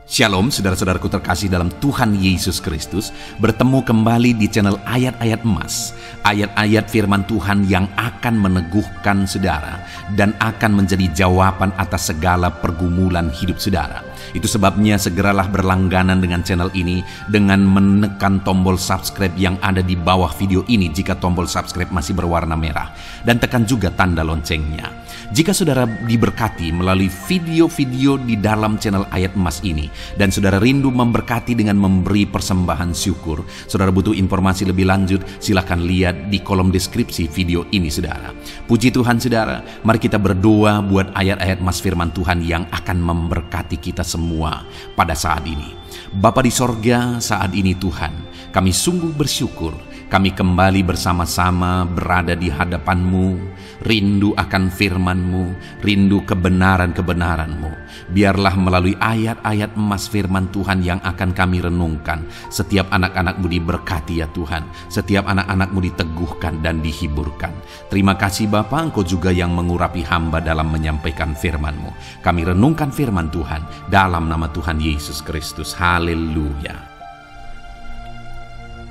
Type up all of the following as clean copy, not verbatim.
Shalom saudara-saudaraku terkasih dalam Tuhan Yesus Kristus. Bertemu kembali di channel Ayat-Ayat Emas. Ayat-ayat firman Tuhan yang akan meneguhkan saudara dan akan menjadi jawaban atas segala pergumulan hidup saudara. Itu sebabnya segeralah berlangganan dengan channel ini dengan menekan tombol subscribe yang ada di bawah video ini jika tombol subscribe masih berwarna merah. Dan tekan juga tanda loncengnya. Jika saudara diberkati melalui video-video di dalam channel Ayat Emas ini, dan saudara rindu memberkati dengan memberi persembahan syukur, saudara butuh informasi lebih lanjut, silakan lihat di kolom deskripsi video ini saudara. Puji Tuhan saudara, mari kita berdoa buat ayat-ayat Mas firman Tuhan yang akan memberkati kita semua pada saat ini. Bapa di sorga, saat ini Tuhan, kami sungguh bersyukur. Kami kembali bersama-sama berada di hadapan-Mu, rindu akan firman-Mu, rindu kebenaran-kebenaran-Mu. Biarlah melalui ayat-ayat emas firman Tuhan yang akan kami renungkan, setiap anak-anak-Mu diberkati ya Tuhan, setiap anak-anak-Mu diteguhkan dan dihiburkan. Terima kasih Bapa, Engkau juga yang mengurapi hamba dalam menyampaikan firman-Mu. Kami renungkan firman Tuhan dalam nama Tuhan Yesus Kristus. Haleluya.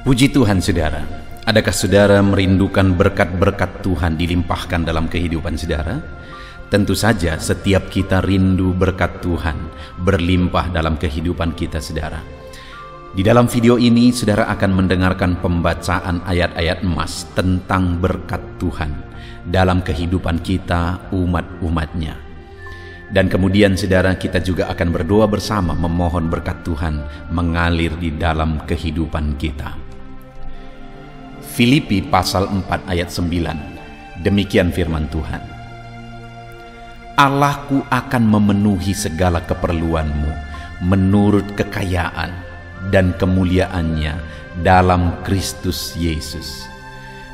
Puji Tuhan saudara, adakah saudara merindukan berkat-berkat Tuhan dilimpahkan dalam kehidupan saudara? Tentu saja setiap kita rindu berkat Tuhan berlimpah dalam kehidupan kita saudara. Di dalam video ini saudara akan mendengarkan pembacaan ayat-ayat emas tentang berkat Tuhan dalam kehidupan kita umat-umatnya. Dan kemudian saudara kita juga akan berdoa bersama memohon berkat Tuhan mengalir di dalam kehidupan kita. Filipi pasal 4 ayat 9. Demikian firman Tuhan. Allahku akan memenuhi segala keperluanmu menurut kekayaan dan kemuliaannya dalam Kristus Yesus.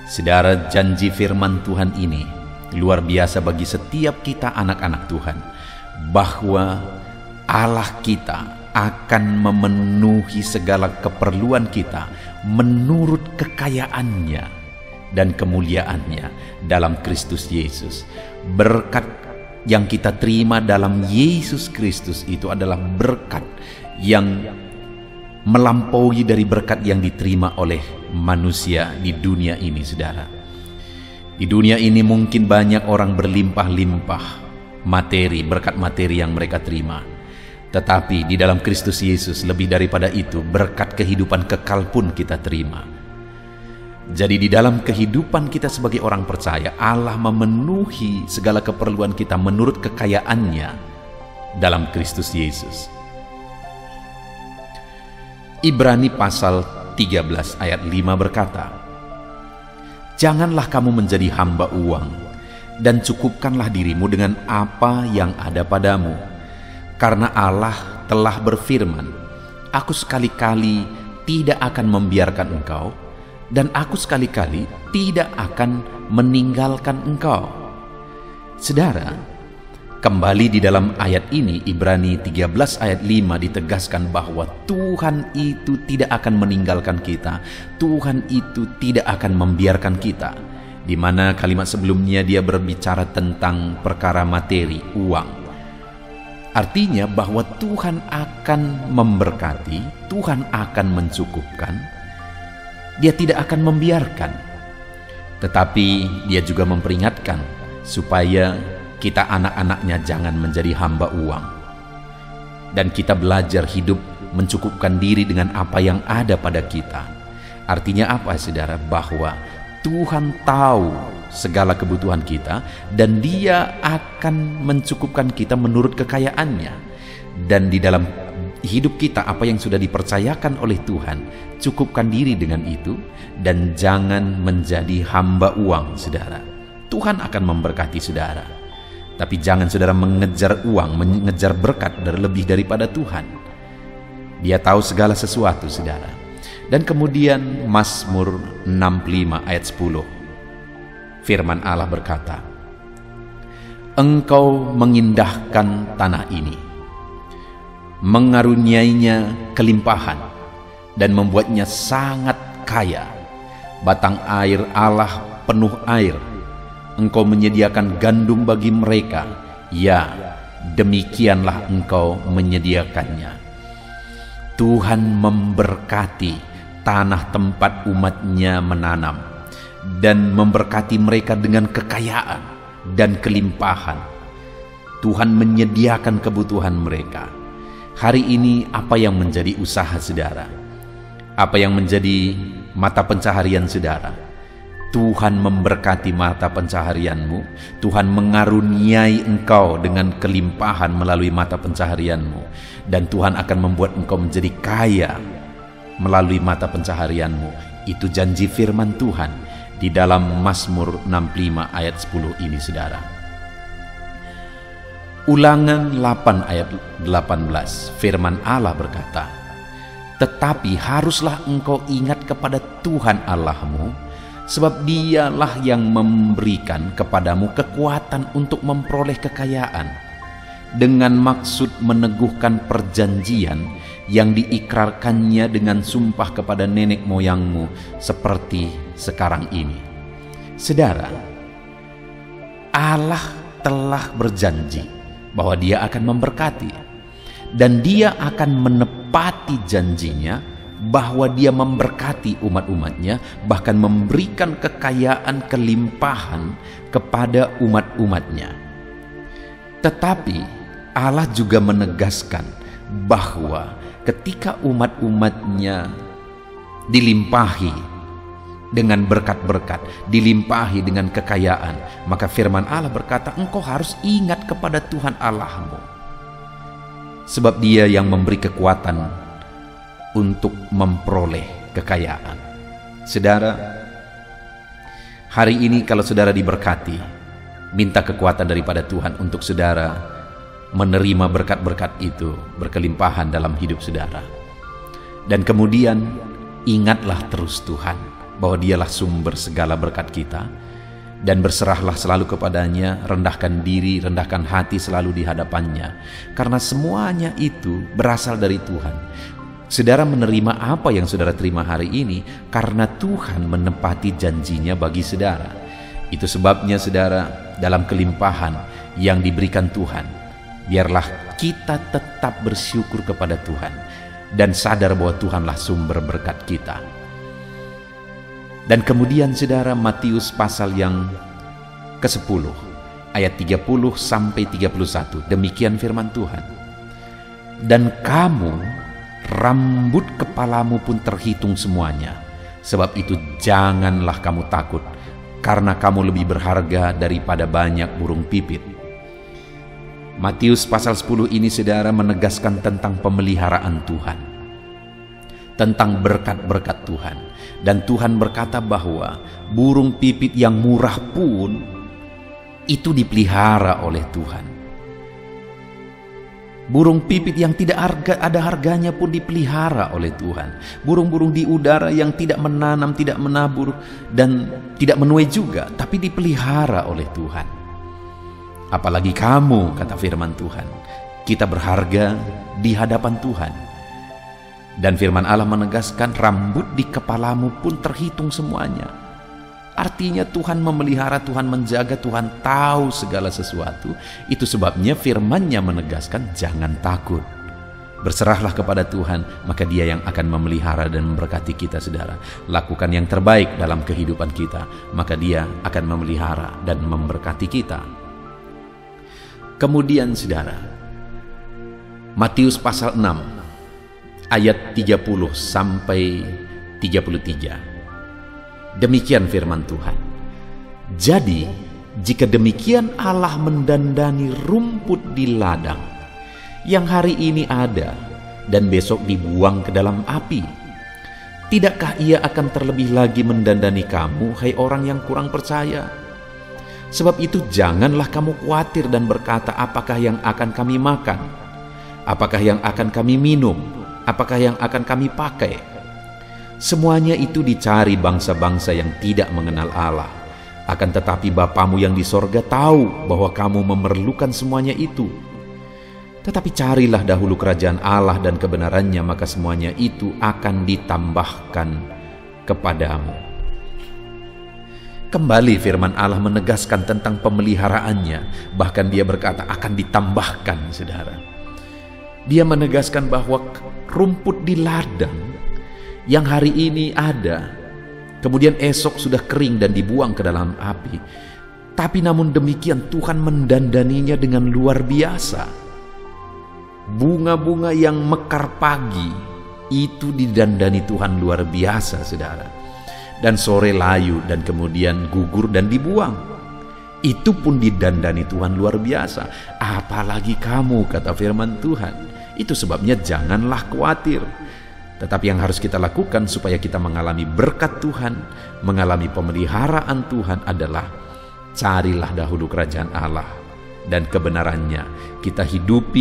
Saudara, janji firman Tuhan ini luar biasa bagi setiap kita anak-anak Tuhan, bahwa Allah kita akan memenuhi segala keperluan kita menurut kekayaannya dan kemuliaannya dalam Kristus Yesus. Berkat yang kita terima dalam Yesus Kristus itu adalah berkat yang melampaui dari berkat yang diterima oleh manusia di dunia ini saudara. Di dunia ini mungkin banyak orang berlimpah-limpah materi, berkat materi yang mereka terima. Tetapi di dalam Kristus Yesus lebih daripada itu, berkat kehidupan kekal pun kita terima. Jadi di dalam kehidupan kita sebagai orang percaya, Allah memenuhi segala keperluan kita menurut kekayaannya dalam Kristus Yesus. Ibrani pasal 13 ayat 5 berkata, janganlah kamu menjadi hamba uang, dan cukupkanlah dirimu dengan apa yang ada padamu. Karena Allah telah berfirman, aku sekali-kali tidak akan membiarkan engkau, dan aku sekali-kali tidak akan meninggalkan engkau. Saudara, kembali di dalam ayat ini, Ibrani 13 ayat 5 ditegaskan bahwa Tuhan itu tidak akan meninggalkan kita, Tuhan itu tidak akan membiarkan kita. Di mana kalimat sebelumnya dia berbicara tentang perkara materi, uang. Artinya bahwa Tuhan akan memberkati, Tuhan akan mencukupkan, Dia tidak akan membiarkan. Tetapi Dia juga memperingatkan supaya kita anak-anaknya jangan menjadi hamba uang. Dan kita belajar hidup mencukupkan diri dengan apa yang ada pada kita. Artinya apa saudara? Bahwa Tuhan tahu segala kebutuhan kita dan Dia akan mencukupkan kita menurut kekayaannya. Dan di dalam hidup kita apa yang sudah dipercayakan oleh Tuhan, cukupkan diri dengan itu dan jangan menjadi hamba uang saudara. Tuhan akan memberkati saudara, tapi jangan saudara mengejar uang, mengejar berkat lebih daripada Tuhan. Dia tahu segala sesuatu saudara. Dan kemudian Mazmur 65 ayat 10. Firman Allah berkata, engkau mengindahkan tanah ini, mengaruniainya kelimpahan, dan membuatnya sangat kaya. Batang air Allah penuh air. Engkau menyediakan gandum bagi mereka, ya demikianlah engkau menyediakannya. Tuhan memberkati tanah tempat umatnya menanam dan memberkati mereka dengan kekayaan dan kelimpahan. Tuhan menyediakan kebutuhan mereka. Hari ini apa yang menjadi usaha saudara? Apa yang menjadi mata pencaharian saudara? Tuhan memberkati mata pencaharianmu. Tuhan mengaruniai engkau dengan kelimpahan melalui mata pencaharianmu. Dan Tuhan akan membuat engkau menjadi kaya melalui mata pencaharianmu. Itu janji firman Tuhan di dalam Mazmur 65 ayat 10 ini saudara. Ulangan 8 ayat 18, firman Allah berkata, "Tetapi haruslah engkau ingat kepada Tuhan Allahmu, sebab dialah yang memberikan kepadamu kekuatan untuk memperoleh kekayaan, dengan maksud meneguhkan perjanjian yang diikrarkannya dengan sumpah kepada nenek moyangmu seperti sekarang ini." Saudara, Allah telah berjanji bahwa Dia akan memberkati, dan Dia akan menepati janjinya bahwa Dia memberkati umat-umatnya, bahkan memberikan kekayaan kelimpahan kepada umat-umatnya. Tetapi Allah juga menegaskan bahwa ketika umat-umatnya dilimpahi dengan berkat-berkat, dilimpahi dengan kekayaan, maka firman Allah berkata, engkau harus ingat kepada Tuhan Allahmu, sebab Dia yang memberi kekuatan untuk memperoleh kekayaan. Saudara, hari ini kalau saudara diberkati, minta kekuatan daripada Tuhan untuk saudara menerima berkat-berkat itu berkelimpahan dalam hidup saudara. Dan kemudian ingatlah terus Tuhan bahwa Dialah sumber segala berkat kita, dan berserahlah selalu kepadanya, rendahkan diri, rendahkan hati selalu di hadapannya, karena semuanya itu berasal dari Tuhan. Saudara menerima apa yang saudara terima hari ini karena Tuhan menepati janjinya bagi saudara. Itu sebabnya saudara, dalam kelimpahan yang diberikan Tuhan, biarlah kita tetap bersyukur kepada Tuhan dan sadar bahwa Tuhanlah sumber berkat kita. Dan kemudian saudara, Matius pasal yang ke-10 ayat 30 sampai 31, demikian firman Tuhan. "Dan kamu, rambut kepalamu pun terhitung semuanya. Sebab itu janganlah kamu takut, karena kamu lebih berharga daripada banyak burung pipit." Matius pasal 10 ini saudara menegaskan tentang pemeliharaan Tuhan, tentang berkat-berkat Tuhan. Dan Tuhan berkata bahwa burung pipit yang murah pun itu dipelihara oleh Tuhan. Burung pipit yang tidak ada harganya pun dipelihara oleh Tuhan. Burung-burung di udara yang tidak menanam, tidak menabur, dan tidak menuai juga, tapi dipelihara oleh Tuhan. Apalagi kamu, kata firman Tuhan, kita berharga di hadapan Tuhan. Dan firman Allah menegaskan rambut di kepalamu pun terhitung semuanya. Artinya Tuhan memelihara, Tuhan menjaga, Tuhan tahu segala sesuatu. Itu sebabnya firman-Nya menegaskan jangan takut. Berserahlah kepada Tuhan, maka Dia yang akan memelihara dan memberkati kita saudara. Lakukan yang terbaik dalam kehidupan kita, maka Dia akan memelihara dan memberkati kita. Kemudian saudara, Matius pasal 6 ayat 30 sampai 33. Demikian firman Tuhan. "Jadi, jika demikian Allah mendandani rumput di ladang, yang hari ini ada dan besok dibuang ke dalam api, tidakkah Ia akan terlebih lagi mendandani kamu, hai orang yang kurang percaya? Sebab itu janganlah kamu khawatir dan berkata, apakah yang akan kami makan? Apakah yang akan kami minum? Apakah yang akan kami pakai? Semuanya itu dicari bangsa-bangsa yang tidak mengenal Allah. Akan tetapi Bapamu yang di sorga tahu bahwa kamu memerlukan semuanya itu. Tetapi carilah dahulu kerajaan Allah dan kebenarannya, maka semuanya itu akan ditambahkan kepadamu." Kembali firman Allah menegaskan tentang pemeliharaannya. Bahkan Dia berkata akan ditambahkan, saudara. Dia menegaskan bahwa rumput di ladang yang hari ini ada, kemudian esok sudah kering dan dibuang ke dalam api. Tapi namun demikian Tuhan mendandaninya dengan luar biasa. Bunga-bunga yang mekar pagi itu didandani Tuhan luar biasa, saudara. Dan sore layu dan kemudian gugur dan dibuang. Itu pun didandani Tuhan luar biasa. Apalagi kamu, kata firman Tuhan. Itu sebabnya janganlah khawatir. Tetapi yang harus kita lakukan supaya kita mengalami berkat Tuhan, mengalami pemeliharaan Tuhan adalah carilah dahulu kerajaan Allah dan kebenarannya. Kita hidup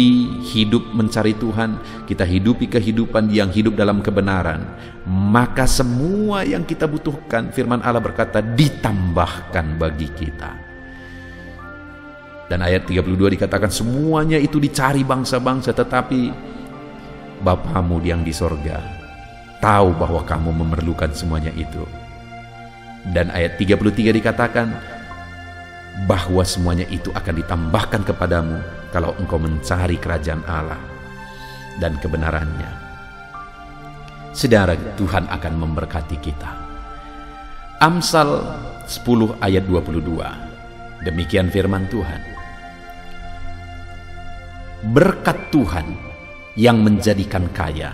mencari Tuhan, kita hidupi kehidupan yang hidup dalam kebenaran. Maka semua yang kita butuhkan, firman Allah berkata, ditambahkan bagi kita. Dan ayat 32 dikatakan semuanya itu dicari bangsa-bangsa, tetapi Bapamu yang di sorga tahu bahwa kamu memerlukan semuanya itu. Dan ayat 33 dikatakan bahwa semuanya itu akan ditambahkan kepadamu kalau engkau mencari kerajaan Allah dan kebenarannya. Saudara, Tuhan akan memberkati kita. Amsal 10 ayat 22. Demikian firman Tuhan. Berkat Tuhan yang menjadikan kaya,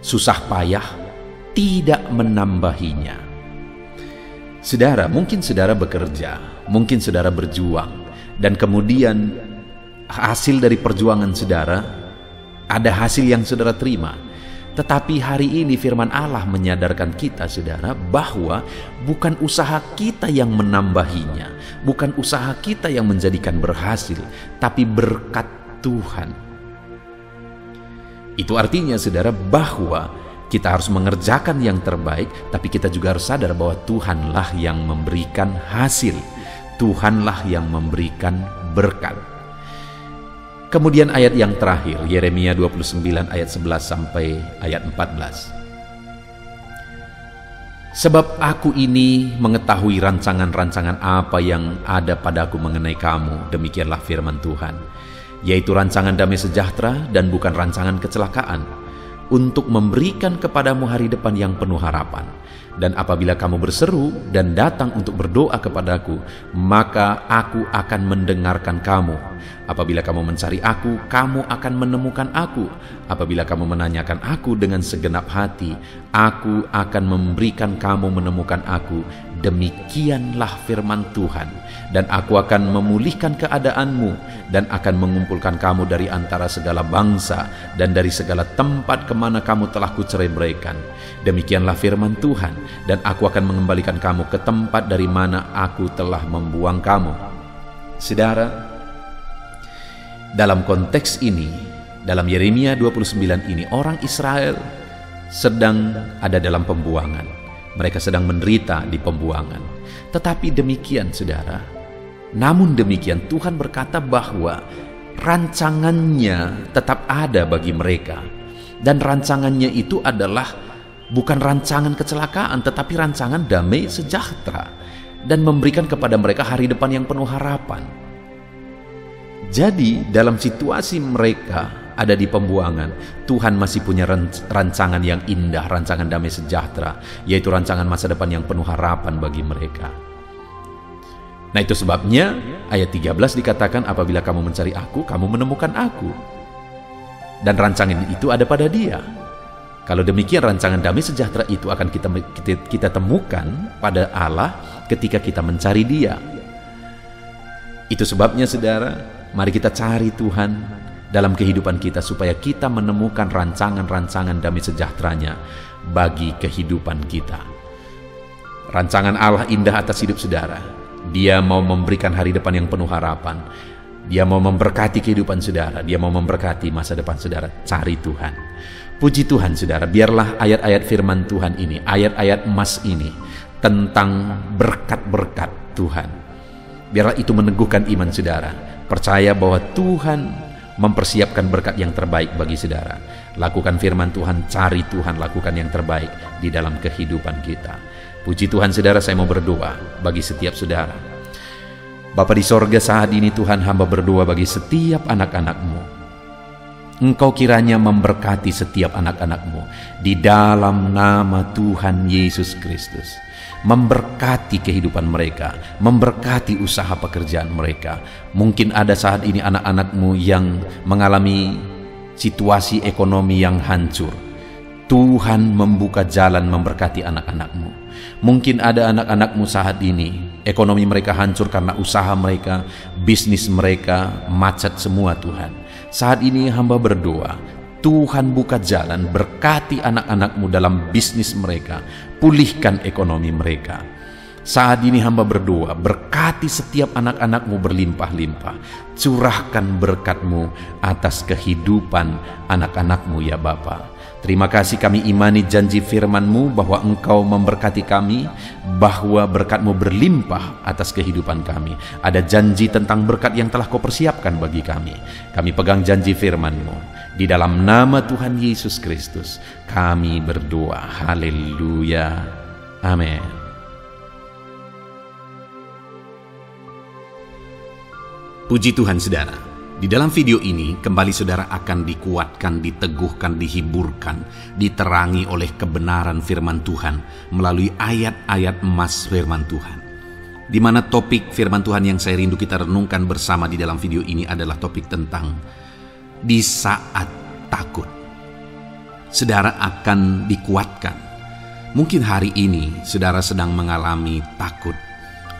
susah payah tidak menambahinya. Saudara, mungkin saudara bekerja, mungkin saudara berjuang, dan kemudian hasil dari perjuangan saudara, ada hasil yang saudara terima. Tetapi hari ini firman Allah menyadarkan kita, saudara, bahwa bukan usaha kita yang menambahinya, bukan usaha kita yang menjadikan berhasil, tapi berkat Tuhan. Itu artinya, saudara, bahwa kita harus mengerjakan yang terbaik, tapi kita juga harus sadar bahwa Tuhanlah yang memberikan hasil. Tuhanlah yang memberikan berkat. Kemudian ayat yang terakhir, Yeremia 29 ayat 11 sampai ayat 14. Sebab aku ini mengetahui rancangan-rancangan apa yang ada padaku mengenai kamu, demikianlah firman Tuhan, yaitu rancangan damai sejahtera dan bukan rancangan kecelakaan, untuk memberikan kepadamu hari depan yang penuh harapan. Dan apabila kamu berseru dan datang untuk berdoa kepadaku, maka aku akan mendengarkan kamu. Apabila kamu mencari aku, kamu akan menemukan aku. Apabila kamu menanyakan aku dengan segenap hati, aku akan memberikan kamu menemukan aku. Demikianlah firman Tuhan. Dan aku akan memulihkan keadaanmu dan akan mengumpulkan kamu dari antara segala bangsa dan dari segala tempat kemana kamu telah kucerai-beraikan. Demikianlah firman Tuhan. Dan aku akan mengembalikan kamu ke tempat dari mana aku telah membuang kamu. Saudara, dalam konteks ini, dalam Yeremia 29 ini, orang Israel sedang ada dalam pembuangan. Mereka sedang menderita di pembuangan. Tetapi demikian, saudara, namun demikian Tuhan berkata bahwa rancangannya tetap ada bagi mereka. Dan rancangannya itu adalah bukan rancangan kecelakaan, tetapi rancangan damai sejahtera, dan memberikan kepada mereka hari depan yang penuh harapan. Jadi dalam situasi mereka ada di pembuangan, Tuhan masih punya rancangan yang indah, rancangan damai sejahtera, yaitu rancangan masa depan yang penuh harapan bagi mereka. Nah, itu sebabnya ayat 13 dikatakan, apabila kamu mencari aku, kamu menemukan aku. Dan rancangan itu ada pada Dia. Kalau demikian, rancangan damai sejahtera itu akan kita temukan pada Allah ketika kita mencari Dia. Itu sebabnya, saudara, mari kita cari Tuhan dalam kehidupan kita supaya kita menemukan rancangan-rancangan damai sejahteranya bagi kehidupan kita. Rancangan Allah indah atas hidup saudara. Dia mau memberikan hari depan yang penuh harapan. Dia mau memberkati kehidupan saudara. Dia mau memberkati masa depan saudara. Cari Tuhan. Puji Tuhan, saudara, biarlah ayat-ayat firman Tuhan ini, ayat-ayat emas ini tentang berkat-berkat Tuhan, biarlah itu meneguhkan iman saudara. Percaya bahwa Tuhan mempersiapkan berkat yang terbaik bagi saudara. Lakukan firman Tuhan, cari Tuhan, lakukan yang terbaik di dalam kehidupan kita. Puji Tuhan, saudara, saya mau berdoa bagi setiap saudara. Bapa di sorga, saat ini Tuhan, hamba berdoa bagi setiap anak-anak-Mu. Engkau kiranya memberkati setiap anak-anak-Mu di dalam nama Tuhan Yesus Kristus. Memberkati kehidupan mereka, memberkati usaha pekerjaan mereka. Mungkin ada saat ini anak-anak-Mu yang mengalami situasi ekonomi yang hancur. Tuhan membuka jalan memberkati anak-anak-Mu. Mungkin ada anak-anak-Mu saat ini ekonomi mereka hancur karena usaha mereka, bisnis mereka macet semua Tuhan. Saat ini hamba berdoa, Tuhan buka jalan, berkati anak-anak-Mu dalam bisnis mereka, pulihkan ekonomi mereka. Saat ini hamba berdoa, berkati setiap anak-anak-Mu berlimpah-limpah, curahkan berkat-Mu atas kehidupan anak-anak-Mu ya Bapa. Terima kasih, kami imani janji firman-Mu bahwa Engkau memberkati kami, bahwa berkat-Mu berlimpah atas kehidupan kami. Ada janji tentang berkat yang telah Kau persiapkan bagi kami. Kami pegang janji firman-Mu. Di dalam nama Tuhan Yesus Kristus, kami berdoa. Haleluya. Amin. Puji Tuhan saudara. Di dalam video ini, kembali saudara akan dikuatkan, diteguhkan, dihiburkan, diterangi oleh kebenaran firman Tuhan melalui ayat-ayat emas firman Tuhan. Di mana topik firman Tuhan yang saya rindu kita renungkan bersama di dalam video ini adalah topik tentang di saat takut. Saudara akan dikuatkan. Mungkin hari ini saudara sedang mengalami takut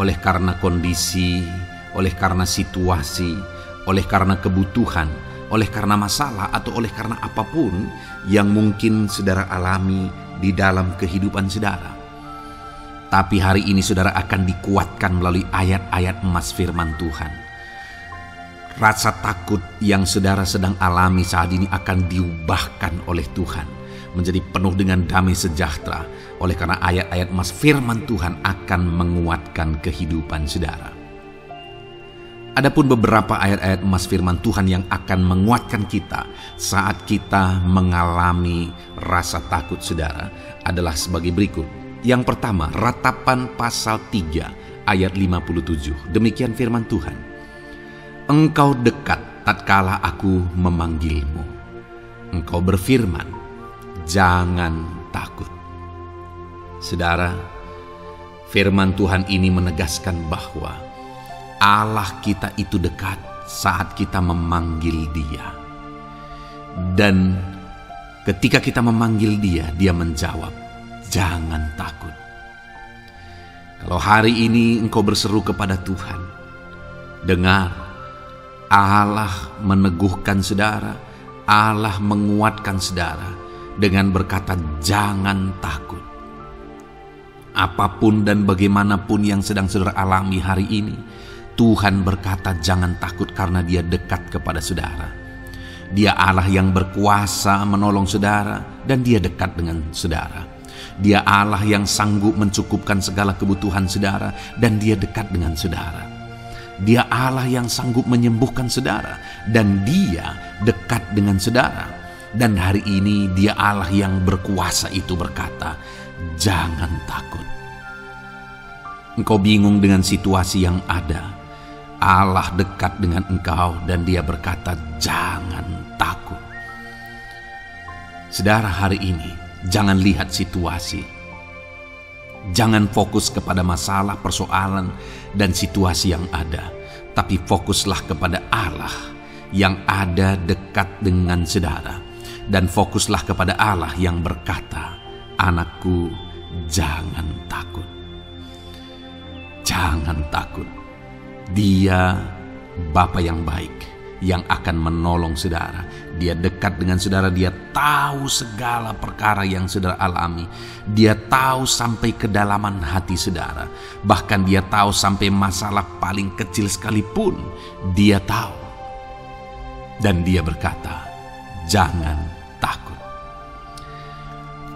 oleh karena kondisi, oleh karena situasi, oleh karena kebutuhan, oleh karena masalah, atau oleh karena apapun yang mungkin saudara alami di dalam kehidupan saudara. Tapi hari ini saudara akan dikuatkan melalui ayat-ayat emas firman Tuhan. Rasa takut yang saudara sedang alami saat ini akan diubahkan oleh Tuhan menjadi penuh dengan damai sejahtera, oleh karena ayat-ayat emas firman Tuhan akan menguatkan kehidupan saudara. Adapun beberapa ayat-ayat emas firman Tuhan yang akan menguatkan kita saat kita mengalami rasa takut saudara adalah sebagai berikut. Yang pertama, Ratapan pasal 3 ayat 57. Demikian firman Tuhan. Engkau dekat tatkala aku memanggilmu. Engkau berfirman, jangan takut. Saudara, firman Tuhan ini menegaskan bahwa Allah kita itu dekat saat kita memanggil Dia. Dan ketika kita memanggil Dia, Dia menjawab, jangan takut. Kalau hari ini engkau berseru kepada Tuhan, dengar, Allah meneguhkan saudara, Allah menguatkan saudara dengan berkata, jangan takut. Apapun dan bagaimanapun yang sedang saudara alami hari ini, Tuhan berkata jangan takut karena Dia dekat kepada saudara. Dia Allah yang berkuasa menolong saudara dan Dia dekat dengan saudara. Dia Allah yang sanggup mencukupkan segala kebutuhan saudara dan Dia dekat dengan saudara. Dia Allah yang sanggup menyembuhkan saudara dan Dia dekat dengan saudara. Dan hari ini Dia Allah yang berkuasa itu berkata, jangan takut. Engkau bingung dengan situasi yang ada, Allah dekat dengan engkau dan Dia berkata jangan takut. Saudara, hari ini jangan lihat situasi. Jangan fokus kepada masalah, persoalan, dan situasi yang ada. Tapi fokuslah kepada Allah yang ada dekat dengan saudara. Dan fokuslah kepada Allah yang berkata, anakku jangan takut. Jangan takut. Dia Bapa yang baik yang akan menolong saudara. Dia dekat dengan saudara. Dia tahu segala perkara yang saudara alami. Dia tahu sampai kedalaman hati saudara. Bahkan Dia tahu sampai masalah paling kecil sekalipun Dia tahu. Dan Dia berkata, jangan takut.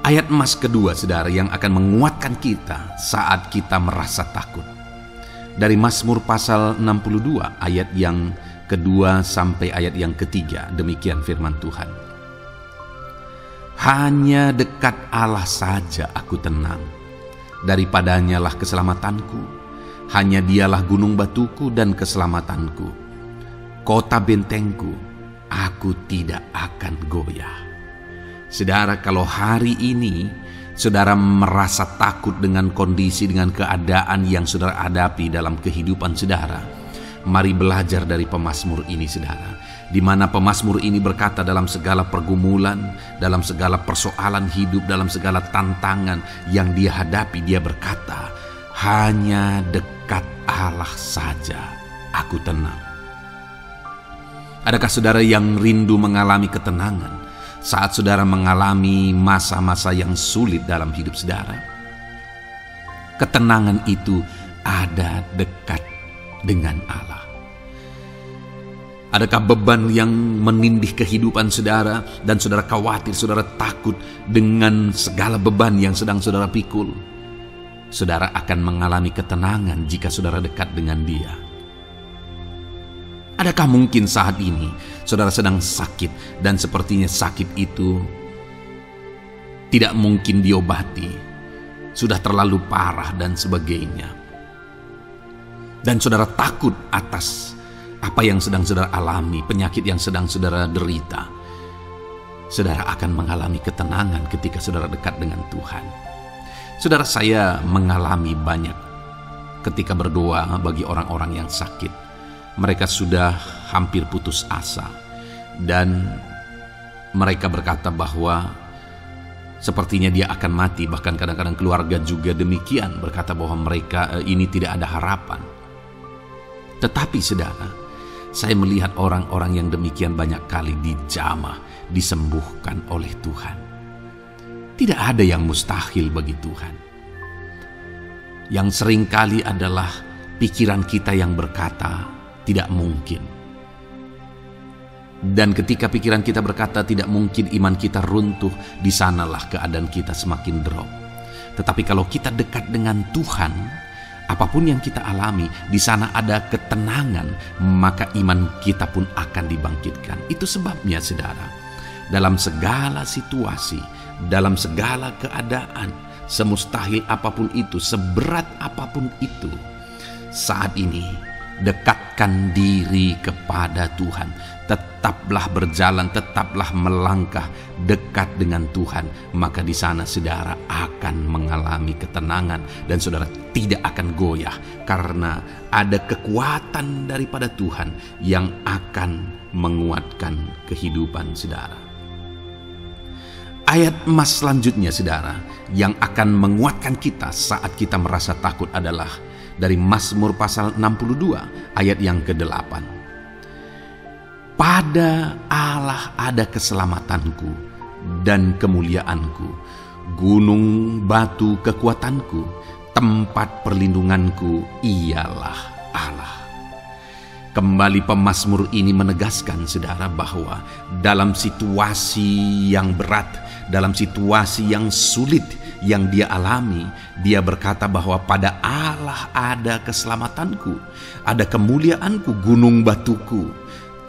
Ayat emas kedua saudara yang akan menguatkan kita saat kita merasa takut. Dari Mazmur pasal 62 ayat yang kedua sampai ayat yang ketiga. Demikian firman Tuhan. Hanya dekat Allah saja aku tenang. Daripadanya lah keselamatanku. Hanya Dialah gunung batuku dan keselamatanku. Kota bentengku. aku tidak akan goyah. Saudara, kalau hari ini saudara merasa takut dengan kondisi, dengan keadaan yang saudara hadapi dalam kehidupan saudara, mari belajar dari pemazmur ini, saudara, di mana pemazmur ini berkata dalam segala pergumulan, dalam segala persoalan hidup, dalam segala tantangan yang dia hadapi, dia berkata, hanya dekat Allah saja aku tenang. Adakah saudara yang rindu mengalami ketenangan saat saudara mengalami masa-masa yang sulit dalam hidup saudara? Ketenangan itu ada dekat dengan Allah. Adakah beban yang menindih kehidupan saudara dan saudara khawatir, saudara takut dengan segala beban yang sedang saudara pikul? Saudara akan mengalami ketenangan jika saudara dekat dengan Dia. Adakah mungkin saat ini saudara sedang sakit dan sepertinya sakit itu tidak mungkin diobati, sudah terlalu parah dan sebagainya, dan saudara takut atas apa yang sedang saudara alami, penyakit yang sedang saudara derita? Saudara akan mengalami ketenangan ketika saudara dekat dengan Tuhan. Saudara, saya mengalami banyak ketika berdoa bagi orang-orang yang sakit. Mereka sudah hampir putus asa dan mereka berkata bahwa sepertinya dia akan mati. Bahkan kadang-kadang keluarga juga demikian, berkata bahwa mereka ini tidak ada harapan. Tetapi saudara, saya melihat orang-orang yang demikian banyak kali dijamah, disembuhkan oleh Tuhan. Tidak ada yang mustahil bagi Tuhan. Yang seringkali adalah pikiran kita yang berkata tidak mungkin. Dan ketika pikiran kita berkata tidak mungkin, iman kita runtuh, di sanalah keadaan kita semakin drop. Tetapi kalau kita dekat dengan Tuhan, apapun yang kita alami, di sana ada ketenangan, maka iman kita pun akan dibangkitkan. Itu sebabnya saudara, dalam segala situasi, dalam segala keadaan, semustahil apapun itu, seberat apapun itu, saat ini dekatkan diri kepada Tuhan. Tetaplah berjalan, tetaplah melangkah dekat dengan Tuhan. Maka di sana saudara akan mengalami ketenangan dan saudara tidak akan goyah, karena ada kekuatan daripada Tuhan yang akan menguatkan kehidupan saudara. Ayat emas selanjutnya saudara yang akan menguatkan kita saat kita merasa takut adalah dari Mazmur pasal 62 ayat yang ke-8. Pada Allah ada keselamatanku dan kemuliaanku, gunung batu kekuatanku, tempat perlindunganku ialah Allah. Kembali pemazmur ini menegaskan saudara bahwa dalam situasi yang berat, dalam situasi yang sulit yang dia alami, dia berkata bahwa pada Allah ada keselamatanku, ada kemuliaanku, gunung batuku,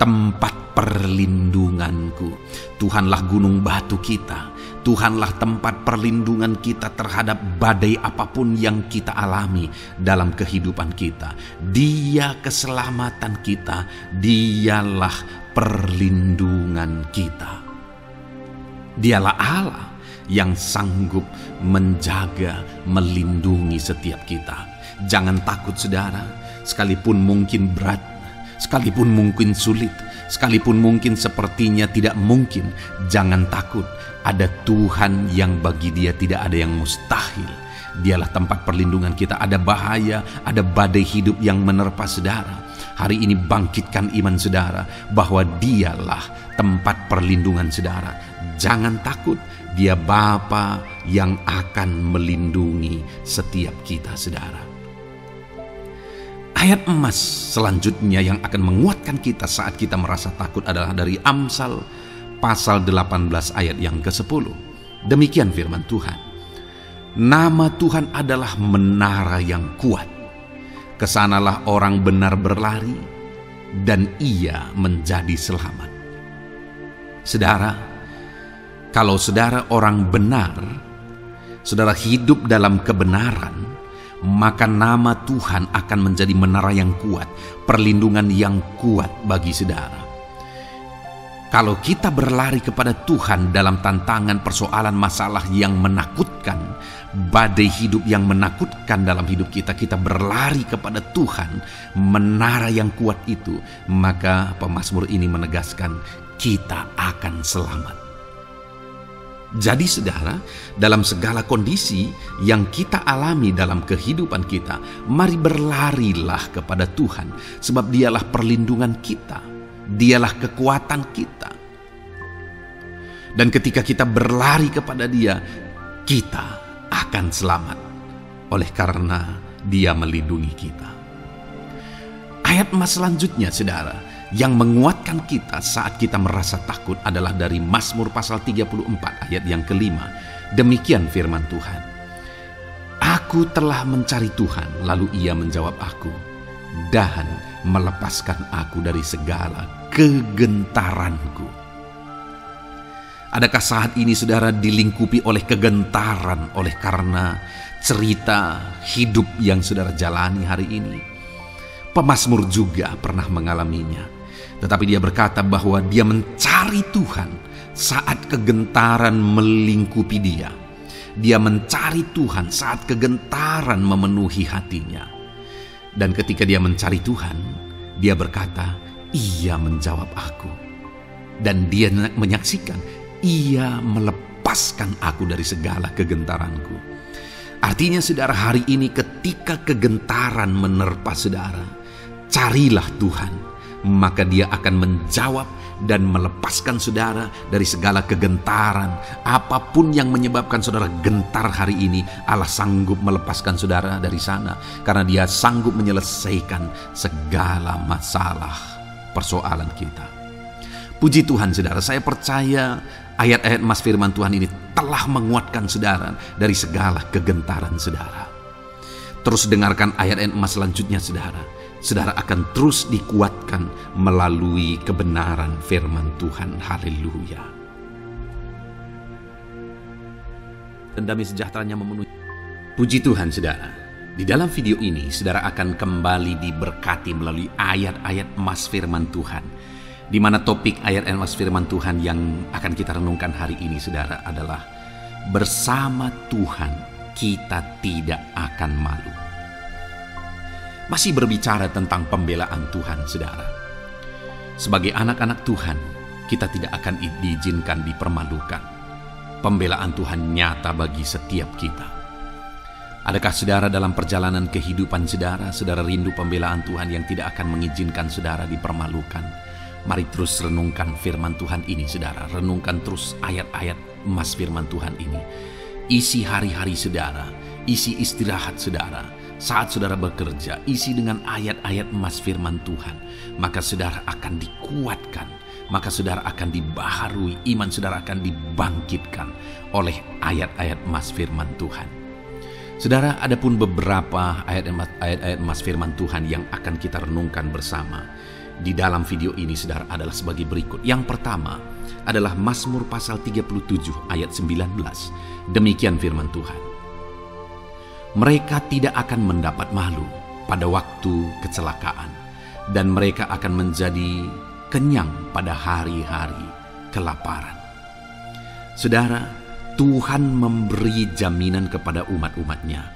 tempat perlindunganku. Tuhanlah gunung batu kita, Tuhanlah tempat perlindungan kita terhadap badai apapun yang kita alami dalam kehidupan kita. Dia keselamatan kita, dialah perlindungan kita. Dialah Allah yang sanggup menjaga, melindungi setiap kita. Jangan takut saudara, sekalipun mungkin berat, sekalipun mungkin sulit, sekalipun mungkin sepertinya tidak mungkin, jangan takut. Ada Tuhan yang bagi Dia tidak ada yang mustahil. Dialah tempat perlindungan kita. Ada bahaya, ada badai hidup yang menerpa saudara. Hari ini bangkitkan iman saudara bahwa Dialah tempat perlindungan saudara. Jangan takut, Dia Bapa yang akan melindungi setiap kita saudara. Ayat emas selanjutnya yang akan menguatkan kita saat kita merasa takut adalah dari Amsal pasal 18 ayat yang ke-10. Demikian firman Tuhan. Nama Tuhan adalah menara yang kuat. Kesanalah orang benar berlari dan ia menjadi selamat. Saudara, kalau saudara orang benar, saudara hidup dalam kebenaran, maka nama Tuhan akan menjadi menara yang kuat, perlindungan yang kuat bagi saudara. Kalau kita berlari kepada Tuhan dalam tantangan, persoalan, masalah yang menakutkan, badai hidup yang menakutkan dalam hidup kita, kita berlari kepada Tuhan, menara yang kuat itu, maka pemazmur ini menegaskan kita akan selamat. Jadi saudara, dalam segala kondisi yang kita alami dalam kehidupan kita, mari berlarilah kepada Tuhan, sebab Dialah perlindungan kita. Dialah kekuatan kita. Dan ketika kita berlari kepada Dia, kita akan selamat. Oleh karena Dia melindungi kita. Ayat emas selanjutnya saudara, yang menguatkan kita saat kita merasa takut adalah dari Mazmur pasal 34 ayat yang kelima. Demikian firman Tuhan. Aku telah mencari Tuhan, lalu Ia menjawab aku, dan melepaskan aku dari segala kegentaranku. Adakah saat ini saudara dilingkupi oleh kegentaran oleh karena cerita hidup yang saudara jalani hari ini? Pemazmur juga pernah mengalaminya. Tetapi dia berkata bahwa dia mencari Tuhan saat kegentaran melingkupi dia. Dia mencari Tuhan saat kegentaran memenuhi hatinya. Dan ketika dia mencari Tuhan, dia berkata, Ia menjawab aku. Dan dia menyaksikan, Ia melepaskan aku dari segala kegentaranku. Artinya saudara, hari ini ketika kegentaran menerpa saudara, carilah Tuhan, maka Dia akan menjawab dan melepaskan saudara dari segala kegentaran. Apapun yang menyebabkan saudara gentar hari ini, Allah sanggup melepaskan saudara dari sana, karena Dia sanggup menyelesaikan segala masalah persoalan kita. Puji Tuhan saudara, saya percaya ayat-ayat emas firman Tuhan ini telah menguatkan saudara dari segala kegentaran saudara. Terus dengarkan ayat-ayat emas selanjutnya saudara. Saudara akan terus dikuatkan melalui kebenaran firman Tuhan. Haleluya. Dan damai sejahteranya memenuhi. Puji Tuhan saudara. Di dalam video ini saudara akan kembali diberkati melalui ayat-ayat emas firman Tuhan. Di mana topik ayat emas firman Tuhan yang akan kita renungkan hari ini saudara adalah bersama Tuhan kita tidak akan malu. Masih berbicara tentang pembelaan Tuhan saudara. Sebagai anak-anak Tuhan, kita tidak akan diizinkan dipermalukan. Pembelaan Tuhan nyata bagi setiap kita. Adakah saudara dalam perjalanan kehidupan saudara, saudara rindu pembelaan Tuhan yang tidak akan mengizinkan saudara dipermalukan? Mari terus renungkan firman Tuhan ini saudara. Renungkan terus ayat-ayat emas firman Tuhan ini. Isi hari-hari saudara, isi istirahat saudara. Saat saudara bekerja, isi dengan ayat-ayat emas firman Tuhan. Maka saudara akan dikuatkan. Maka saudara akan dibaharui. Iman saudara akan dibangkitkan oleh ayat-ayat emas firman Tuhan. Saudara, ada pun beberapa ayat-ayat emas firman Tuhan yang akan kita renungkan bersama di dalam video ini saudara adalah sebagai berikut. Yang pertama adalah Mazmur pasal 37 ayat 19. Demikian firman Tuhan. Mereka tidak akan mendapat malu pada waktu kecelakaan, dan mereka akan menjadi kenyang pada hari-hari kelaparan. Saudara, Tuhan memberi jaminan kepada umat-umatnya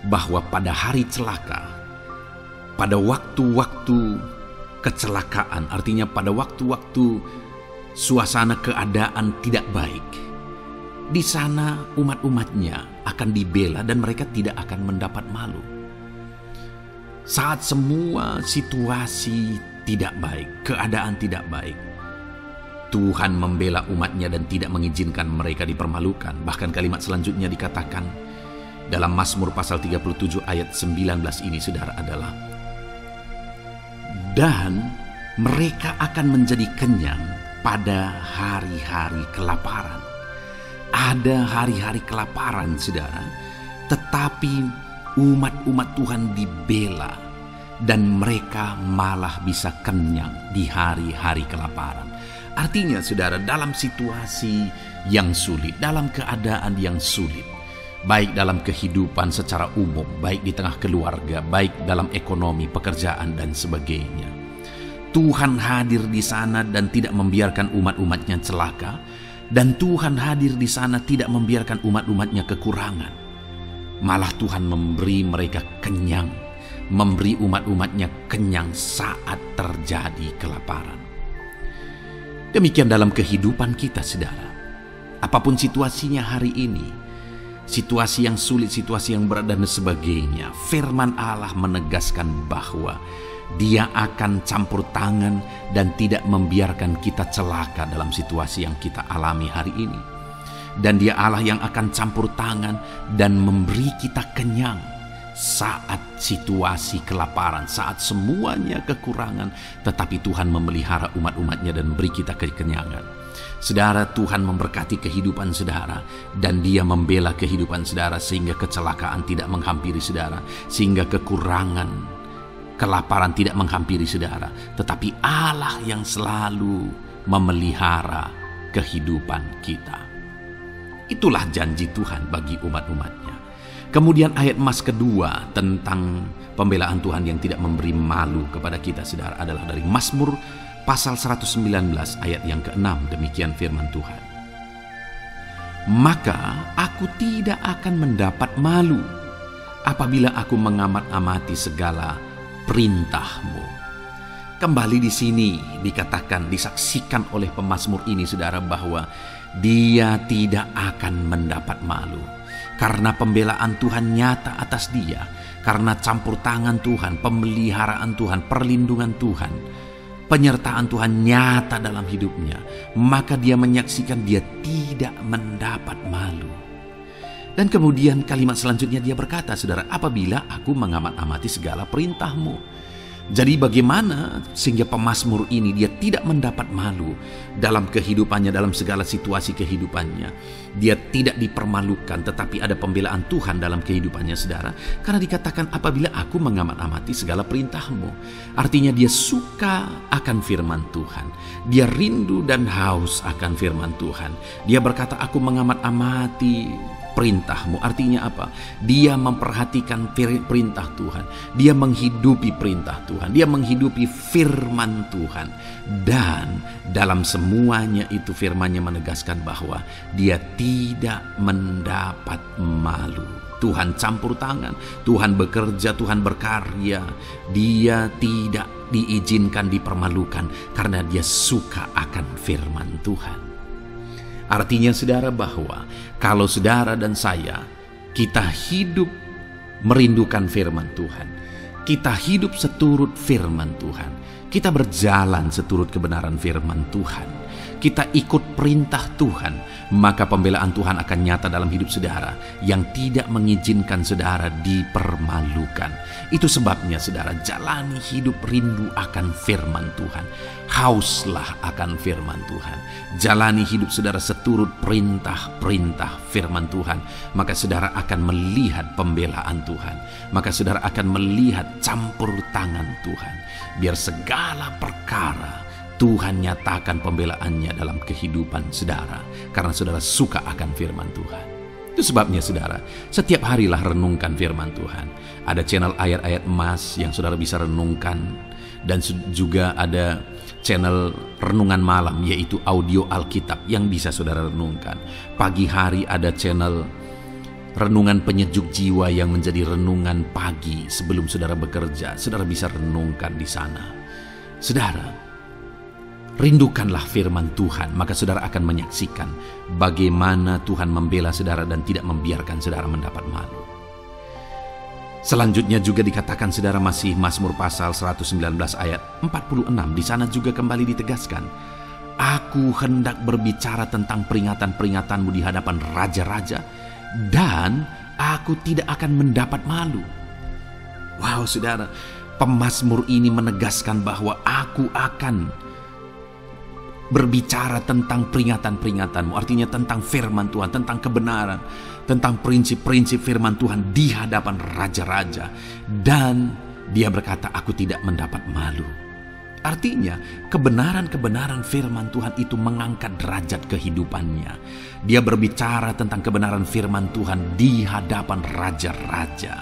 bahwa pada hari celaka, pada waktu-waktu kecelakaan, artinya pada waktu-waktu suasana keadaan tidak baik, di sana umat-umatnya akan dibela dan mereka tidak akan mendapat malu. Saat semua situasi tidak baik, keadaan tidak baik, Tuhan membela umatnya dan tidak mengizinkan mereka dipermalukan. Bahkan kalimat selanjutnya dikatakan dalam Mazmur pasal 37 ayat 19 ini saudara adalah, dan mereka akan menjadi kenyang pada hari-hari kelaparan. Ada hari-hari kelaparan saudara, tetapi umat-umat Tuhan dibela dan mereka malah bisa kenyang di hari-hari kelaparan. Artinya saudara, dalam situasi yang sulit, dalam keadaan yang sulit, baik dalam kehidupan secara umum, baik di tengah keluarga, baik dalam ekonomi, pekerjaan dan sebagainya, Tuhan hadir di sana dan tidak membiarkan umat-umatnya celaka, dan Tuhan hadir di sana tidak membiarkan umat-umatnya kekurangan. Malah Tuhan memberi mereka kenyang, memberi umat-umatnya kenyang saat terjadi kelaparan. Demikian dalam kehidupan kita, saudara. Apapun situasinya hari ini, situasi yang sulit, situasi yang berat dan sebagainya, firman Allah menegaskan bahwa Dia akan campur tangan dan tidak membiarkan kita celaka dalam situasi yang kita alami hari ini. Dan Dia Allah yang akan campur tangan dan memberi kita kenyang saat situasi kelaparan, saat semuanya kekurangan, tetapi Tuhan memelihara umat-umatnya dan beri kita kekenyangan. Saudara, Tuhan memberkati kehidupan saudara, dan Dia membela kehidupan saudara sehingga kecelakaan tidak menghampiri saudara, sehingga kekurangan, kelaparan tidak menghampiri saudara, tetapi Allah yang selalu memelihara kehidupan kita. Itulah janji Tuhan bagi umat-umatnya. Kemudian ayat emas kedua tentang pembelaan Tuhan yang tidak memberi malu kepada kita, saudara, adalah dari Mazmur pasal 119 ayat yang ke-6. Demikian firman Tuhan. Maka aku tidak akan mendapat malu apabila aku mengamat-amati segala perintah-Mu. Kembali di sini dikatakan, disaksikan oleh pemazmur ini, saudara, bahwa dia tidak akan mendapat malu karena pembelaan Tuhan nyata atas dia, karena campur tangan Tuhan, pemeliharaan Tuhan, perlindungan Tuhan, penyertaan Tuhan nyata dalam hidupnya. Maka dia menyaksikan dia tidak mendapat malu. Dan kemudian kalimat selanjutnya dia berkata, saudara, apabila aku mengamat-amati segala perintah-Mu. Jadi bagaimana sehingga pemazmur ini dia tidak mendapat malu dalam kehidupannya, dalam segala situasi kehidupannya. Dia tidak dipermalukan, tetapi ada pembelaan Tuhan dalam kehidupannya, saudara. Karena dikatakan apabila aku mengamat-amati segala perintah-Mu. Artinya dia suka akan firman Tuhan. Dia rindu dan haus akan firman Tuhan. Dia berkata, aku mengamat-amati perintah-Mu. Artinya apa? Dia memperhatikan perintah Tuhan. Dia menghidupi perintah Tuhan. Dia menghidupi firman Tuhan. Dan dalam semuanya itu firman-Nya menegaskan bahwa dia tidak mendapat malu. Tuhan campur tangan, Tuhan bekerja, Tuhan berkarya. Dia tidak diizinkan dipermalukan karena dia suka akan firman Tuhan. Artinya, saudara, bahwa kalau saudara dan saya, kita hidup merindukan firman Tuhan, kita hidup seturut firman Tuhan, kita berjalan seturut kebenaran firman Tuhan, kita ikut perintah Tuhan, maka pembelaan Tuhan akan nyata dalam hidup saudara yang tidak mengizinkan saudara dipermalukan. Itu sebabnya, saudara, jalani hidup rindu akan firman Tuhan. Hauslah akan firman Tuhan. Jalani hidup saudara seturut perintah-perintah firman Tuhan. Maka saudara akan melihat pembelaan Tuhan. Maka saudara akan melihat campur tangan Tuhan. Biar segala perkara Tuhan nyatakan pembelaannya dalam kehidupan saudara. Karena saudara suka akan firman Tuhan. Itu sebabnya, saudara, setiap harilah renungkan firman Tuhan. Ada channel ayat-ayat emas yang saudara bisa renungkan. Dan juga ada channel renungan malam, yaitu audio Alkitab yang bisa saudara renungkan. Pagi hari ada channel renungan penyejuk jiwa yang menjadi renungan pagi sebelum saudara bekerja. Saudara bisa renungkan di sana. Saudara, rindukanlah firman Tuhan, maka saudara akan menyaksikan bagaimana Tuhan membela saudara dan tidak membiarkan saudara mendapat malu. Selanjutnya juga dikatakan, saudara, masih Mazmur pasal 119 ayat 46. Di sana juga kembali ditegaskan, aku hendak berbicara tentang peringatan-peringatan-Mu di hadapan raja-raja, dan aku tidak akan mendapat malu. Wow, saudara, pemazmur ini menegaskan bahwa aku akan berbicara tentang peringatan-peringatan-Mu. Artinya tentang firman Tuhan, tentang kebenaran, tentang prinsip-prinsip firman Tuhan di hadapan raja-raja. Dan dia berkata, aku tidak mendapat malu. Artinya kebenaran-kebenaran firman Tuhan itu mengangkat derajat kehidupannya. Dia berbicara tentang kebenaran firman Tuhan di hadapan raja-raja.